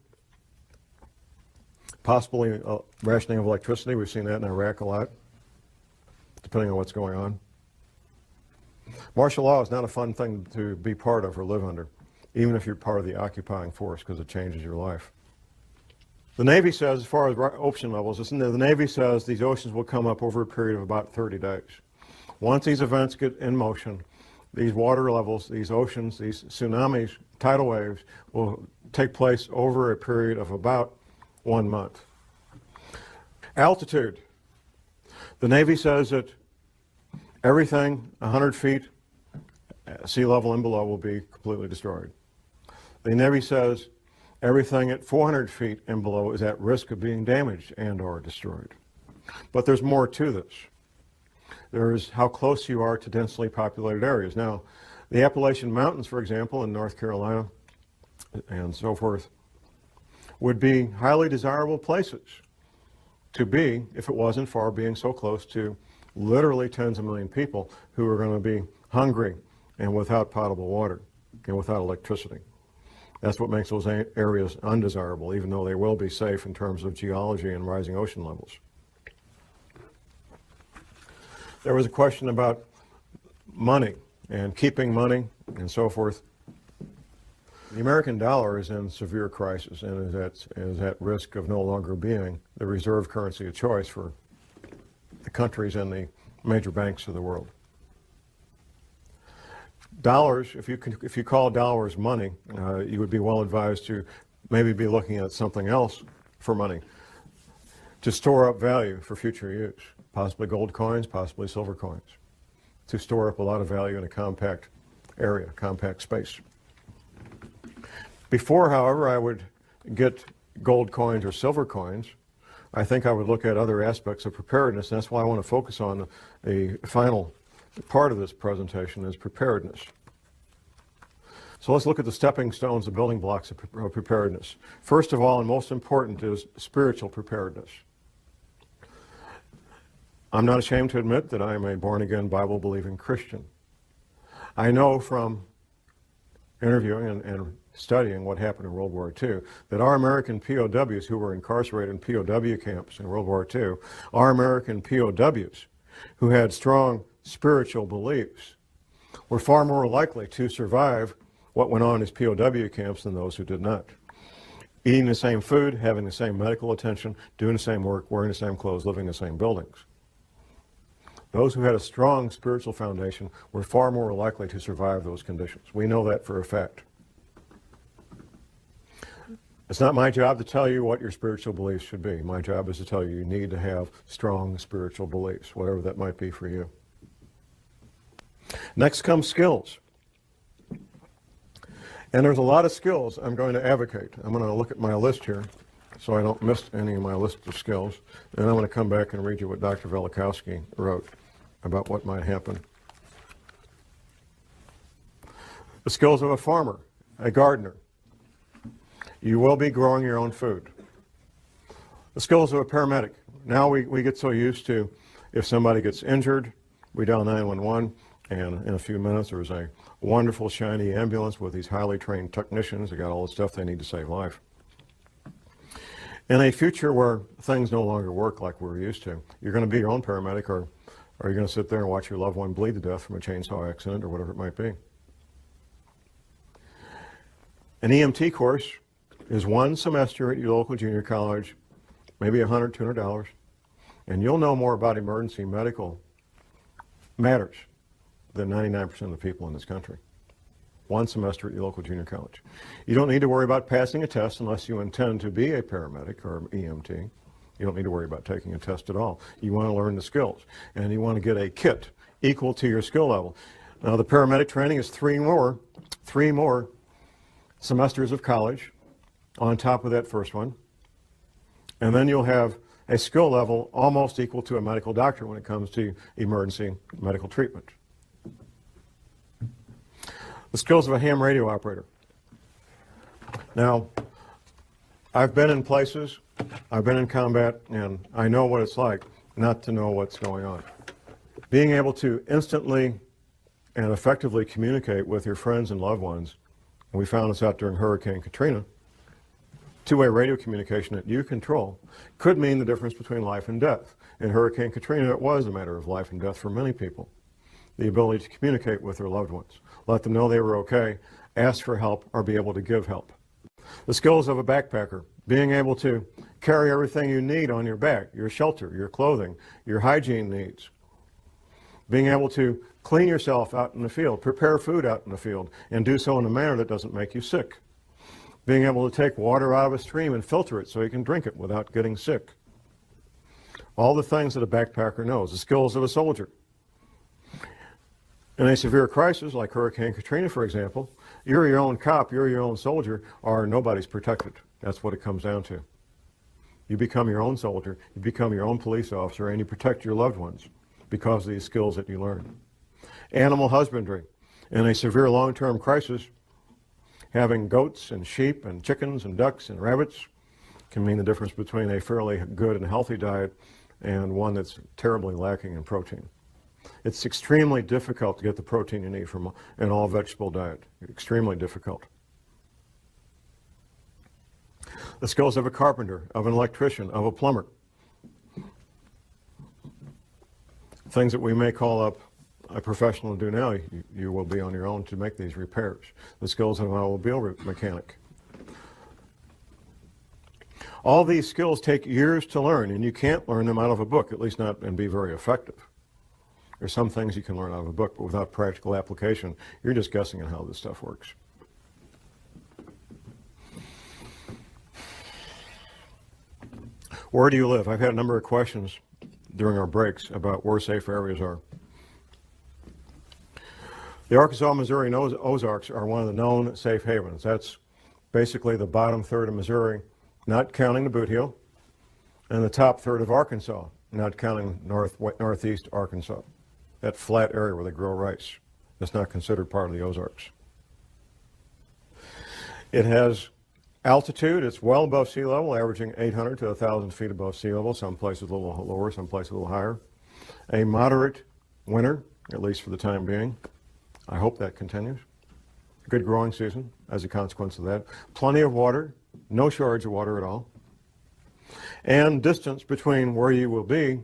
possibly rationing of electricity. We've seen that in Iraq a lot, depending on what's going on. Martial law is not a fun thing to be part of or live under, even if you're part of the occupying force, because it changes your life. The Navy says, as far as ocean levels, the Navy says these oceans will come up over a period of about 30 days. Once these events get in motion, these water levels, these oceans, these tsunamis, tidal waves will take place over a period of about 1 month. Altitude. The Navy says that everything 100 feet sea level and below will be completely destroyed. The Navy says everything at 400 feet and below is at risk of being damaged and or destroyed. But there's more to this. There's how close you are to densely populated areas. Now, the Appalachian Mountains, for example, in North Carolina and so forth, would be highly desirable places to be if it wasn't for being so close to literally tens of million people who are going to be hungry and without potable water and without electricity. That's what makes those areas undesirable, even though they will be safe in terms of geology and rising ocean levels. There was a question about money and keeping money and so forth. The American dollar is in severe crisis and is at risk of no longer being the reserve currency of choice for the countries and the major banks of the world. Dollars, if you call dollars money, you would be well advised to maybe be looking at something else for money, to store up value for future use, possibly gold coins, possibly silver coins, to store up a lot of value in a compact area, compact space. Before, however, I would get gold coins or silver coins, I think I would look at other aspects of preparedness, and that's why I want to focus on the final part of this presentation is preparedness. So let's look at the stepping stones, the building blocks of preparedness. First of all, and most important, is spiritual preparedness. I'm not ashamed to admit that I am a born-again, Bible-believing Christian. I know from interviewing and studying what happened in World War II that our American POWs who were incarcerated in POW camps in World War II, our American POWs who had strong spiritual beliefs were far more likely to survive what went on in his POW camps than those who did not. Eating the same food, having the same medical attention, doing the same work, wearing the same clothes, living in the same buildings. Those who had a strong spiritual foundation were far more likely to survive those conditions. We know that for a fact. It's not my job to tell you what your spiritual beliefs should be. My job is to tell you need to have strong spiritual beliefs, whatever that might be for you. Next comes skills. And there's a lot of skills I'm going to advocate. I'm going to look at my list here so I don't miss any of my list of skills. And I'm going to come back and read you what Dr. Velikowski wrote about what might happen. The skills of a farmer, a gardener. You will be growing your own food. The skills of a paramedic. Now we get so used to, if somebody gets injured, we dial 911, and in a few minutes there's a wonderful shiny ambulance with these highly trained technicians. They got all the stuff they need to save life. In a future where things no longer work like we're used to, you're going to be your own paramedic, or are you going to sit there and watch your loved one bleed to death from a chainsaw accident or whatever it might be? An EMT course is one semester at your local junior college, maybe $100, $200, and you'll know more about emergency medical matters than 99% of the people in this country. One semester at your local junior college. You don't need to worry about passing a test unless you intend to be a paramedic or EMT. You don't need to worry about taking a test at all. You want to learn the skills, and you want to get a kit equal to your skill level. Now, the paramedic training is three more semesters of college on top of that first one, and then you'll have a skill level almost equal to a medical doctor when it comes to emergency medical treatment. The skills of a ham radio operator. Now, I've been in places, I've been in combat, and I know what it's like not to know what's going on. Being able to instantly and effectively communicate with your friends and loved ones, and we found this out during Hurricane Katrina, two-way radio communication that you control could mean the difference between life and death. In Hurricane Katrina, it was a matter of life and death for many people. The ability to communicate with their loved ones, let them know they were okay, ask for help, or be able to give help. The skills of a backpacker, being able to carry everything you need on your back, your shelter, your clothing, your hygiene needs. Being able to clean yourself out in the field, prepare food out in the field, and do so in a manner that doesn't make you sick. Being able to take water out of a stream and filter it so you can drink it without getting sick. All the things that a backpacker knows, the skills of a soldier. In a severe crisis, like Hurricane Katrina, for example, you're your own cop, you're your own soldier, or nobody's protected. That's what it comes down to. You become your own soldier, you become your own police officer, and you protect your loved ones because of these skills that you learn. Animal husbandry. In a severe long-term crisis, having goats and sheep and chickens and ducks and rabbits can mean the difference between a fairly good and healthy diet and one that's terribly lacking in protein. It's extremely difficult to get the protein you need from an all-vegetable diet. Extremely difficult. The skills of a carpenter, of an electrician, of a plumber. Things that we may call up a professional to do now, you will be on your own to make these repairs. The skills of an automobile mechanic. All these skills take years to learn, and you can't learn them out of a book, at least not and be very effective. There's some things you can learn out of a book, but without practical application, you're just guessing on how this stuff works. Where do you live? I've had a number of questions during our breaks about where safe areas are. The Arkansas, Missouri, and Ozarks are one of the known safe havens. That's basically the bottom third of Missouri, not counting the Boot Heel, and the top third of Arkansas, not counting northeast Arkansas. That flat area where they grow rice. That's not considered part of the Ozarks. It has altitude. It's well above sea level, averaging 800 to 1,000 feet above sea level, some places a little lower, some places a little higher. A moderate winter, at least for the time being. I hope that continues. Good growing season as a consequence of that. Plenty of water, no shortage of water at all. And distance between where you will be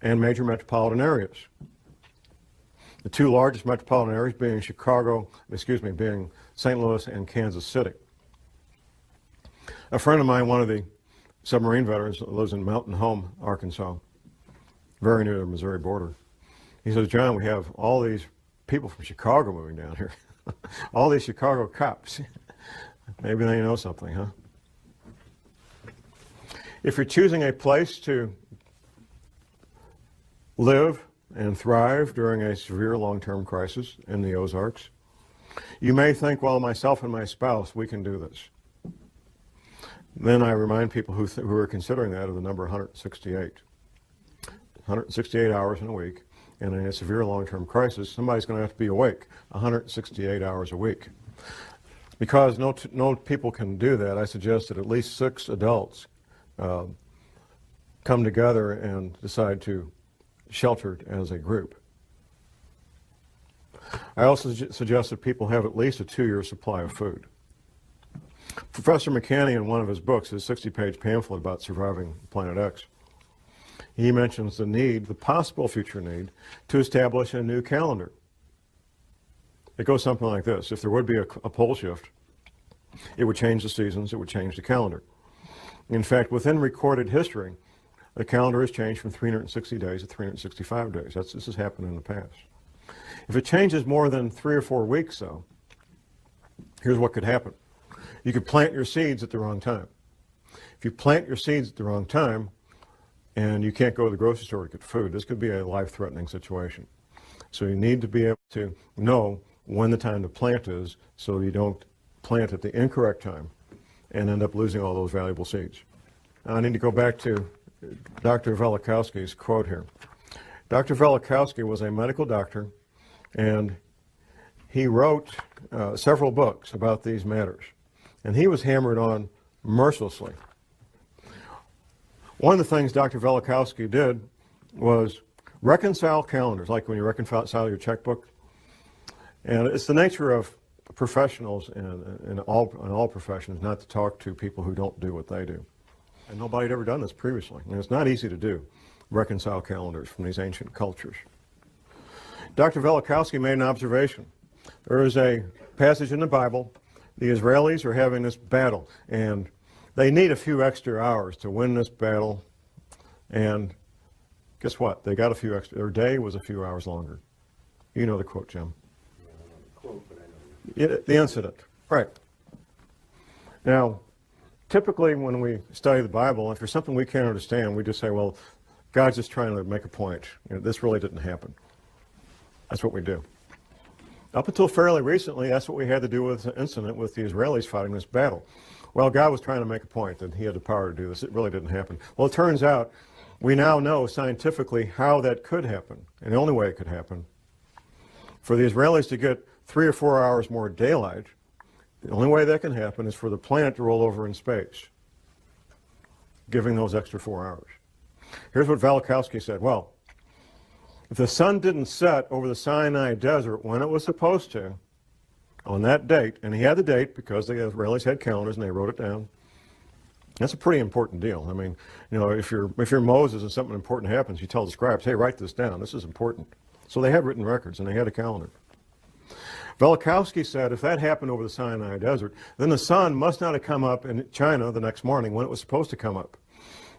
and major metropolitan areas. The two largest metropolitan areas being being St. Louis and Kansas City. A friend of mine, one of the submarine veterans, lives in Mountain Home, Arkansas, very near the Missouri border. He says, John, we have all these people from Chicago moving down here. All these Chicago cops. Maybe they know something, huh? If you're choosing a place to live and thrive during a severe long-term crisis in the Ozarks, you may think, well, myself and my spouse, we can do this. Then I remind people who are considering that of the number 168. 168 hours in a week, and in a severe long-term crisis, somebody's going to have to be awake 168 hours a week. Because no people can do that, I suggest that at least 6 adults come together and decide to shelter as a group. I also suggest that people have at least a 2-year supply of food. Professor McCanney, in one of his books, his 60-page pamphlet about surviving Planet X, he mentions the possible future need, to establish a new calendar. It goes something like this. If there would be a pole shift, it would change the seasons, it would change the calendar. In fact, within recorded history, the calendar has changed from 360 days to 365 days. This has happened in the past. If it changes more than 3 or 4 weeks, though, here's what could happen. You could plant your seeds at the wrong time. If you plant your seeds at the wrong time and you can't go to the grocery store to get food, this could be a life-threatening situation. So you need to be able to know when the time to plant is so you don't plant at the incorrect time and end up losing all those valuable seeds. Now, I need to go back to Dr. Velikowski's quote here. Dr. Velikowski was a medical doctor, and he wrote several books about these matters. And he was hammered on mercilessly. One of the things Dr. Velikowski did was reconcile calendars, like when you reconcile your checkbook. And it's the nature of professionals in all professions not to talk to people who don't do what they do. And nobody had ever done this previously. And it's not easy to do, reconcile calendars from these ancient cultures. Dr. Velikowski made an observation. There is a passage in the Bible. The Israelis are having this battle, and they need a few extra hours to win this battle. And guess what? They got a few extra. Their day was a few hours longer. You know the quote, Jim. The incident, right. Now, typically when we study the Bible, if there's something we can't understand, we just say, well, God's just trying to make a point. This really didn't happen. That's what we do. Up until fairly recently, that's what we had to do with the incident with the Israelis fighting this battle. Well, God was trying to make a point that he had the power to do this. It really didn't happen. Well, it turns out we now know scientifically how that could happen, and the only way it could happen. For the Israelis to get 3 or 4 hours more daylight, the only way that can happen is for the planet to roll over in space, giving those extra 4 hours. Here's what Velikowski said. Well, if the sun didn't set over the Sinai desert when it was supposed to, on that date, and he had the date because the Israelis had calendars and they wrote it down, that's a pretty important deal. I mean, if you're Moses and something important happens, you tell the scribes, hey, write this down. This is important. So they had written records and they had a calendar. Velikowski said if that happened over the Sinai desert, then the sun must not have come up in China the next morning when it was supposed to come up.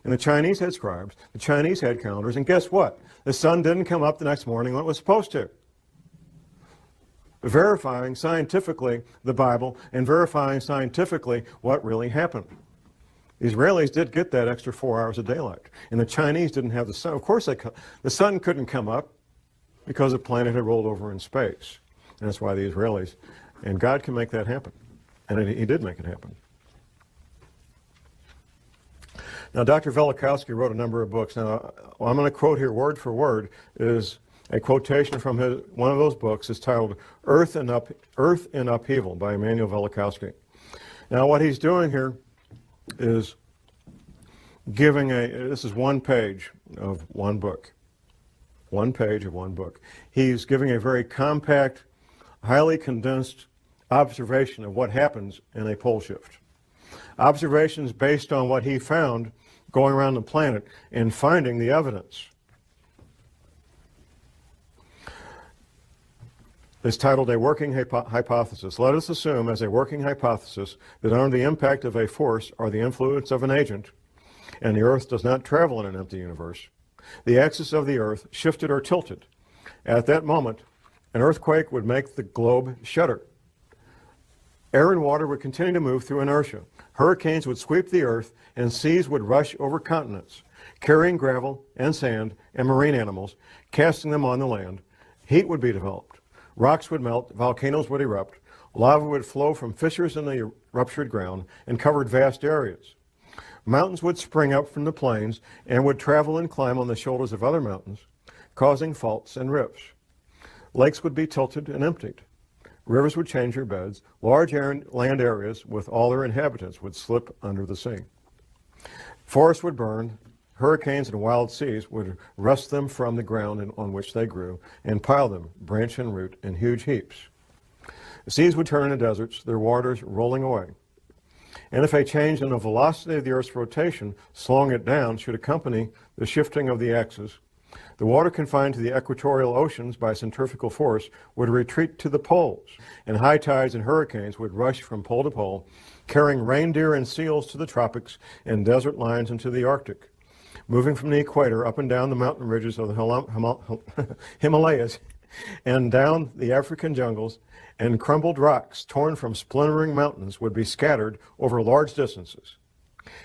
And the Chinese had scribes, the Chinese had calendars, and guess what? The sun didn't come up the next morning when it was supposed to. Verifying scientifically the Bible and verifying scientifically what really happened. The Israelis did get that extra 4 hours of daylight. And the Chinese didn't have the sun. Of course, the sun couldn't come up because the planet had rolled over in space. And that's why the Israelis, and God can make that happen. And he did make it happen. Now, Dr. Velikowski wrote a number of books. Now, what I'm going to quote here word for word is a quotation from one of those books. It's titled Earth in Upheaval by Emanuel Velikowski. Now, what he's doing here is giving this is one page of one book. One page of one book. He's giving a very compact, highly condensed observation of what happens in a pole shift. Observations based on what he found going around the planet and finding the evidence. It's titled A Working Hypothesis. Let us assume as a working hypothesis that under the impact of a force or the influence of an agent, and the Earth does not travel in an empty universe, the axis of the Earth shifted or tilted. At that moment, an earthquake would make the globe shudder. Air and water would continue to move through inertia. Hurricanes would sweep the Earth, and seas would rush over continents, carrying gravel and sand and marine animals, casting them on the land. Heat would be developed. Rocks would melt, volcanoes would erupt, lava would flow from fissures in the ruptured ground and covered vast areas. Mountains would spring up from the plains and would travel and climb on the shoulders of other mountains, causing faults and rifts. Lakes would be tilted and emptied. Rivers would change their beds. Large land areas with all their inhabitants would slip under the sea. Forests would burn. Hurricanes and wild seas would wrest them from the ground on which they grew and pile them, branch and root, in huge heaps. The seas would turn into deserts, their waters rolling away. And if a change in the velocity of the Earth's rotation, slowing it down, should accompany the shifting of the axis, the water confined to the equatorial oceans by centrifugal force would retreat to the poles, and high tides and hurricanes would rush from pole to pole, carrying reindeer and seals to the tropics and desert lines into the Arctic. Moving from the equator up and down the mountain ridges of the Himalayas and down the African jungles, and crumbled rocks torn from splintering mountains would be scattered over large distances.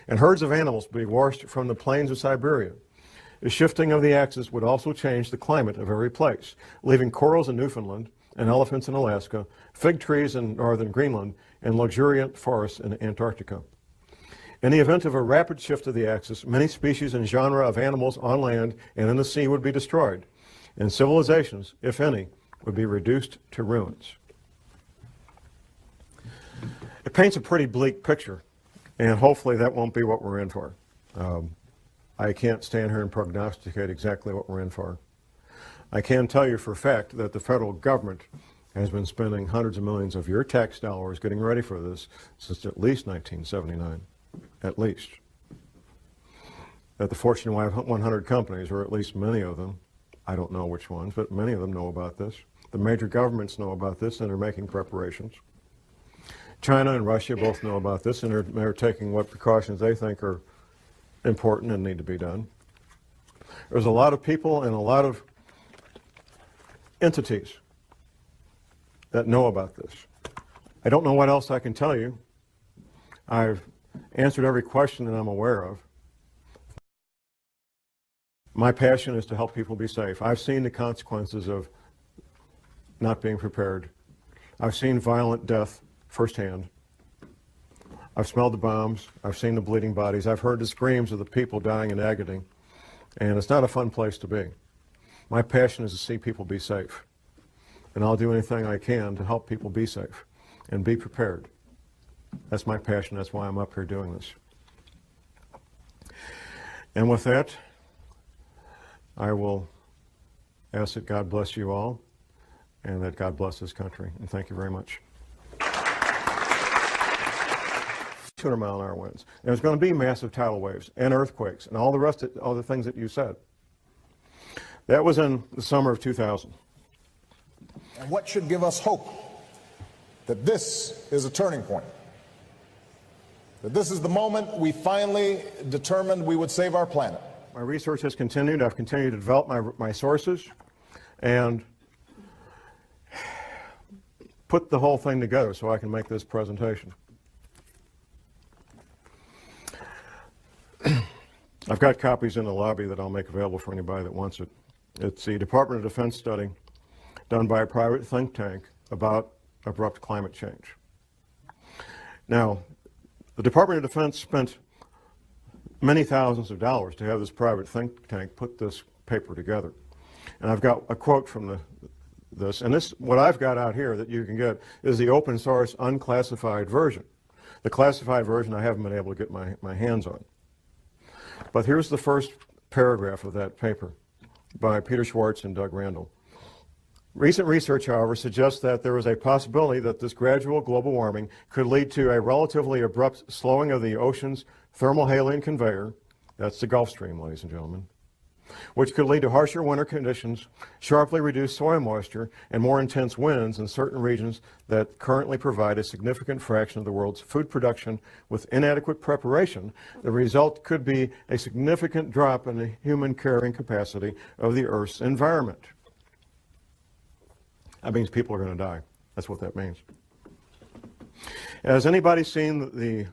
And herds of animals would be washed from the plains of Siberia. The shifting of the axis would also change the climate of every place, leaving corals in Newfoundland and elephants in Alaska, fig trees in northern Greenland, and luxuriant forests in Antarctica. In the event of a rapid shift of the axis, many species and genera of animals on land and in the sea would be destroyed, and civilizations, if any, would be reduced to ruins. It paints a pretty bleak picture, and hopefully that won't be what we're in for. I can't stand here and prognosticate exactly what we're in for. I can tell you for a fact that the federal government has been spending hundreds of millions of your tax dollars getting ready for this since at least 1979. At least. That the Fortune 100 companies, or at least many of them, I don't know which ones, but many of them know about this. The major governments know about this and are making preparations. China and Russia both know about this and they're taking what precautions they think are important and need to be done. There's a lot of people and a lot of entities that know about this. I don't know what else I can tell you. I've answered every question that I'm aware of. My passion is to help people be safe. I've seen the consequences of not being prepared. I've seen violent death firsthand. I've smelled the bombs. I've seen the bleeding bodies. I've heard the screams of the people dying in agony. And it's not a fun place to be. My passion is to see people be safe. And I'll do anything I can to help people be safe and be prepared. That's my passion. That's why I'm up here doing this. And with that, I will ask that God bless you all and that God bless this country. And thank you very much. 200-mile-an-hour winds. And there's going to be massive tidal waves and earthquakes and all the rest of all the things that you said. That was in the summer of 2000. And what should give us hope that this is a turning point? That this is the moment we finally determined we would save our planet. My research has continued. I've continued to develop my sources and put the whole thing together so I can make this presentation. I've got copies in the lobby that I'll make available for anybody that wants it. It's the Department of Defense study done by a private think tank about abrupt climate change. Now, the Department of Defense spent many thousands of dollars to have this private think tank put this paper together. And I've got a quote from this, and this, what I've got out here that you can get is the open source unclassified version. The classified version I haven't been able to get my hands on. But here's the first paragraph of that paper by Peter Schwartz and Doug Randall. Recent research, however, suggests that there is a possibility that this gradual global warming could lead to a relatively abrupt slowing of the ocean's thermohaline conveyor, that's the Gulf Stream, ladies and gentlemen, which could lead to harsher winter conditions, sharply reduced soil moisture, and more intense winds in certain regions that currently provide a significant fraction of the world's food production. With inadequate preparation, the result could be a significant drop in the human carrying capacity of the Earth's environment. That means people are going to die. That's what that means. Has anybody seen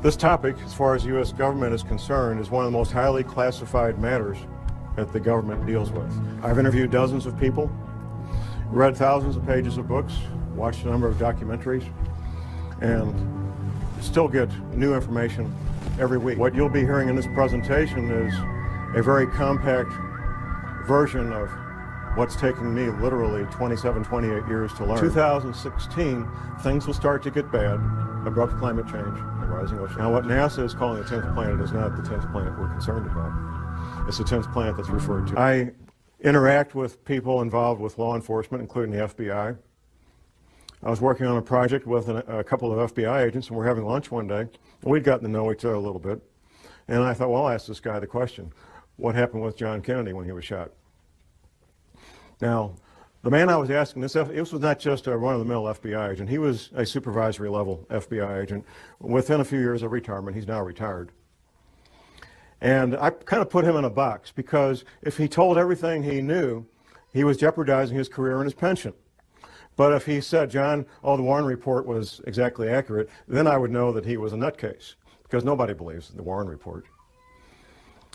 this topic, as far as the U.S. government is concerned, is one of the most highly classified matters that the government deals with. I've interviewed dozens of people, read thousands of pages of books, watched a number of documentaries, and still get new information every week. What you'll be hearing in this presentation is a very compact version of what's taking me literally 27, 28 years to learn. 2016, things will start to get bad. Abrupt climate change, the rising ocean. Now what NASA is calling the 10th planet is not the 10th planet we're concerned about. It's the 10th planet that's referred to. I interact with people involved with law enforcement, including the FBI. I was working on a project with a couple of FBI agents, and we're having lunch one day. And we'd gotten to know each other a little bit. And I thought, well, I'll ask this guy the question, what happened with John Kennedy when he was shot? Now, the man I was asking this was not just a run-of-the-mill FBI agent. He was a supervisory level FBI agent. Within a few years of retirement, he's now retired. And I kind of put him in a box because if he told everything he knew, he was jeopardizing his career and his pension. But if he said, John, the Warren report was exactly accurate, then I would know that he was a nutcase, because nobody believes the Warren report.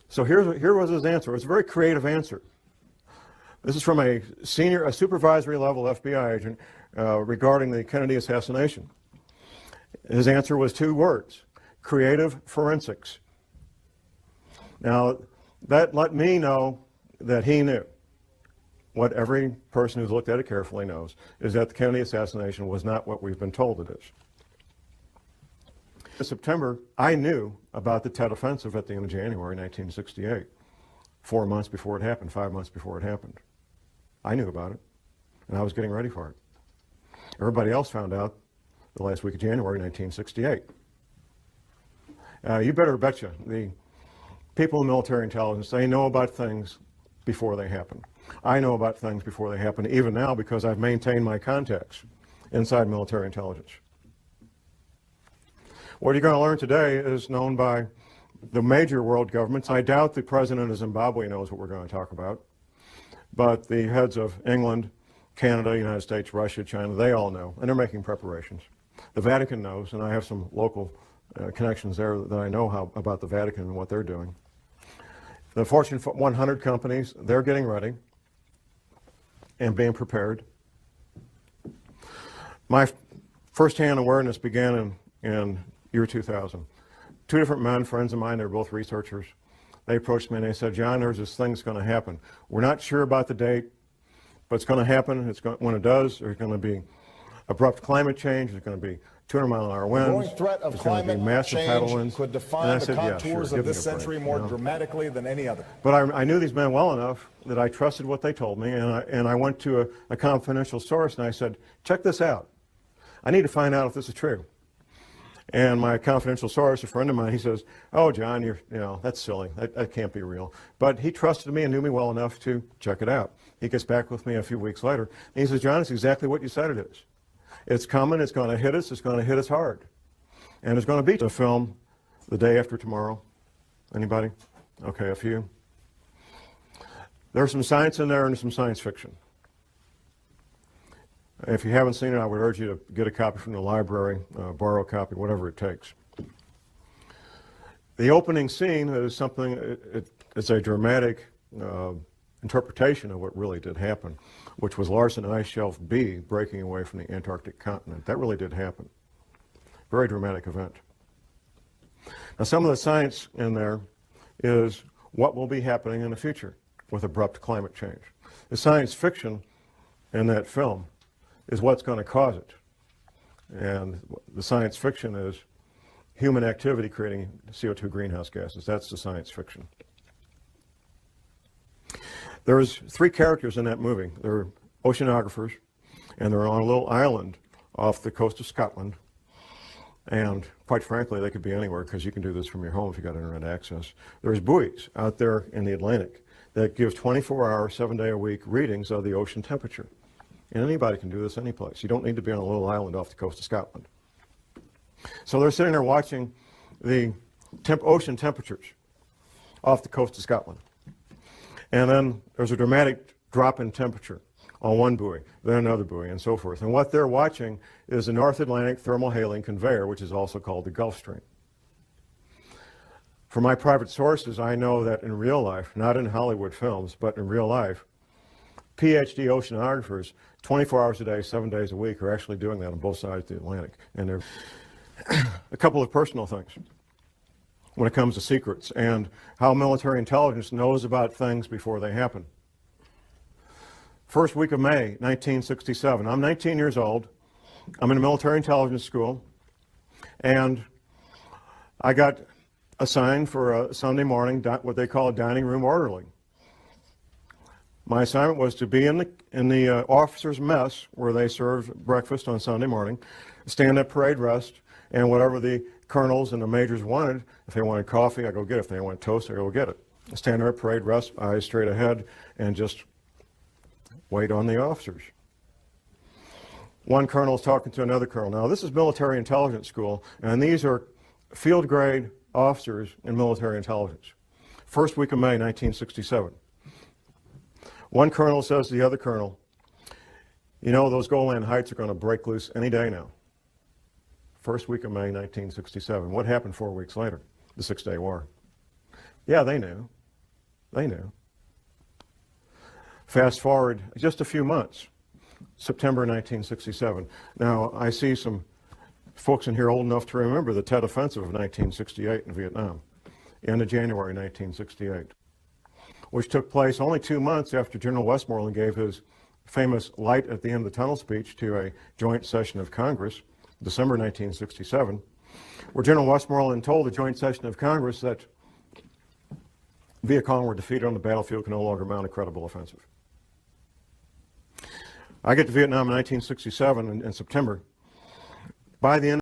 So here was his answer. It was a very creative answer. This is from a supervisory level FBI agent regarding the Kennedy assassination. His answer was 2 words: creative forensics. Now, that let me know that he knew. What every person who's looked at it carefully knows is that the Kennedy assassination was not what we've been told it is. In September, I knew about the Tet Offensive at the end of January 1968, 4 months before it happened, 5 months before it happened. I knew about it, and I was getting ready for it. Everybody else found out the last week of January 1968. You better betcha, the people in military intelligence, they know about things before they happen. I know about things before they happen, even now, because I've maintained my contacts inside military intelligence. What you're going to learn today is known by the major world governments. I doubt the president of Zimbabwe knows what we're going to talk about, but the heads of England, Canada, United States, Russia, China, they all know, and they're making preparations. The Vatican knows, and I have some local connections there that I know about the Vatican and what they're doing. The Fortune 100 companies, they're getting ready and being prepared. My first-hand awareness began in year 2000. 2 different men, friends of mine, they're both researchers. They approached me and they said, John, there's this thing that's going to happen. We're not sure about the date, but it's going to happen. When it does, there's going to be abrupt climate change. There's going to be 200-mile-an-hour winds. The growing threat of climate change could define the contours of this century more dramatically than any other. But I knew these men well enough that I trusted what they told me, and I went to a confidential source and I said, check this out. I need to find out if this is true. And my confidential source, a friend of mine, he says, oh, John, that's silly. That can't be real. But he trusted me and knew me well enough to check it out. He gets back with me a few weeks later, and he says, John, it's exactly what you said it is. It's coming, it's going to hit us, it's going to hit us hard. And it's going to be a film the day after tomorrow. Anybody? Okay, a few. There's some science in there and some science fiction. If you haven't seen it, I would urge you to get a copy from the library, borrow a copy, whatever it takes. The opening scene is something, it's a dramatic interpretation of what really did happen, which was Larsen Ice Shelf B breaking away from the Antarctic continent. That really did happen. Very dramatic event. Now, some of the science in there is what will be happening in the future with abrupt climate change. The science fiction in that film is what's going to cause it. And the science fiction is human activity creating CO2 greenhouse gases. That's the science fiction. There's 3 characters in that movie. They're oceanographers, and they're on a little island off the coast of Scotland. And quite frankly, they could be anywhere because you can do this from your home if you've got internet access. There's buoys out there in the Atlantic that give 24-hour, 7-day-a-week readings of the ocean temperature. And anybody can do this any place. You don't need to be on a little island off the coast of Scotland. So they're sitting there watching the ocean temperatures off the coast of Scotland. And then there's a dramatic drop in temperature on one buoy, then another buoy, and so forth. And what they're watching is the North Atlantic thermohaline conveyor, which is also called the Gulf Stream. From my private sources, I know that in real life, not in Hollywood films, but in real life, PhD oceanographers, 24 hours a day, 7 days a week, are actually doing that on both sides of the Atlantic. And there are a couple of personal things when it comes to secrets and how military intelligence knows about things before they happen. First week of May, 1967. I'm 19 years old. I'm in a military intelligence school, and I got assigned for a Sunday morning, what they call a dining room orderly. My assignment was to be in the officers' mess where they served breakfast on Sunday morning, stand at parade rest, and whatever the colonels and the majors wanted, if they wanted coffee, I go get it. If they wanted toast, I go get it. Stand there at parade rest, eyes straight ahead, and just wait on the officers. One colonel's talking to another colonel. Now, this is military intelligence school, and these are field grade officers in military intelligence. First week of May, 1967. One colonel says to the other colonel, you know, those Golan Heights are going to break loose any day now. First week of May, 1967. What happened 4 weeks later? The 6-Day War. Yeah, they knew. They knew. Fast forward just a few months, September 1967. Now, I see some folks in here old enough to remember the Tet Offensive of 1968 in Vietnam, end of January 1968, which took place only 2 months after General Westmoreland gave his famous light at the end of the tunnel speech to a joint session of Congress, December 1967, where General Westmoreland told the joint session of Congress that Viet Cong were defeated on the battlefield, can no longer mount a credible offensive. I get to Vietnam in 1967 in September. By the end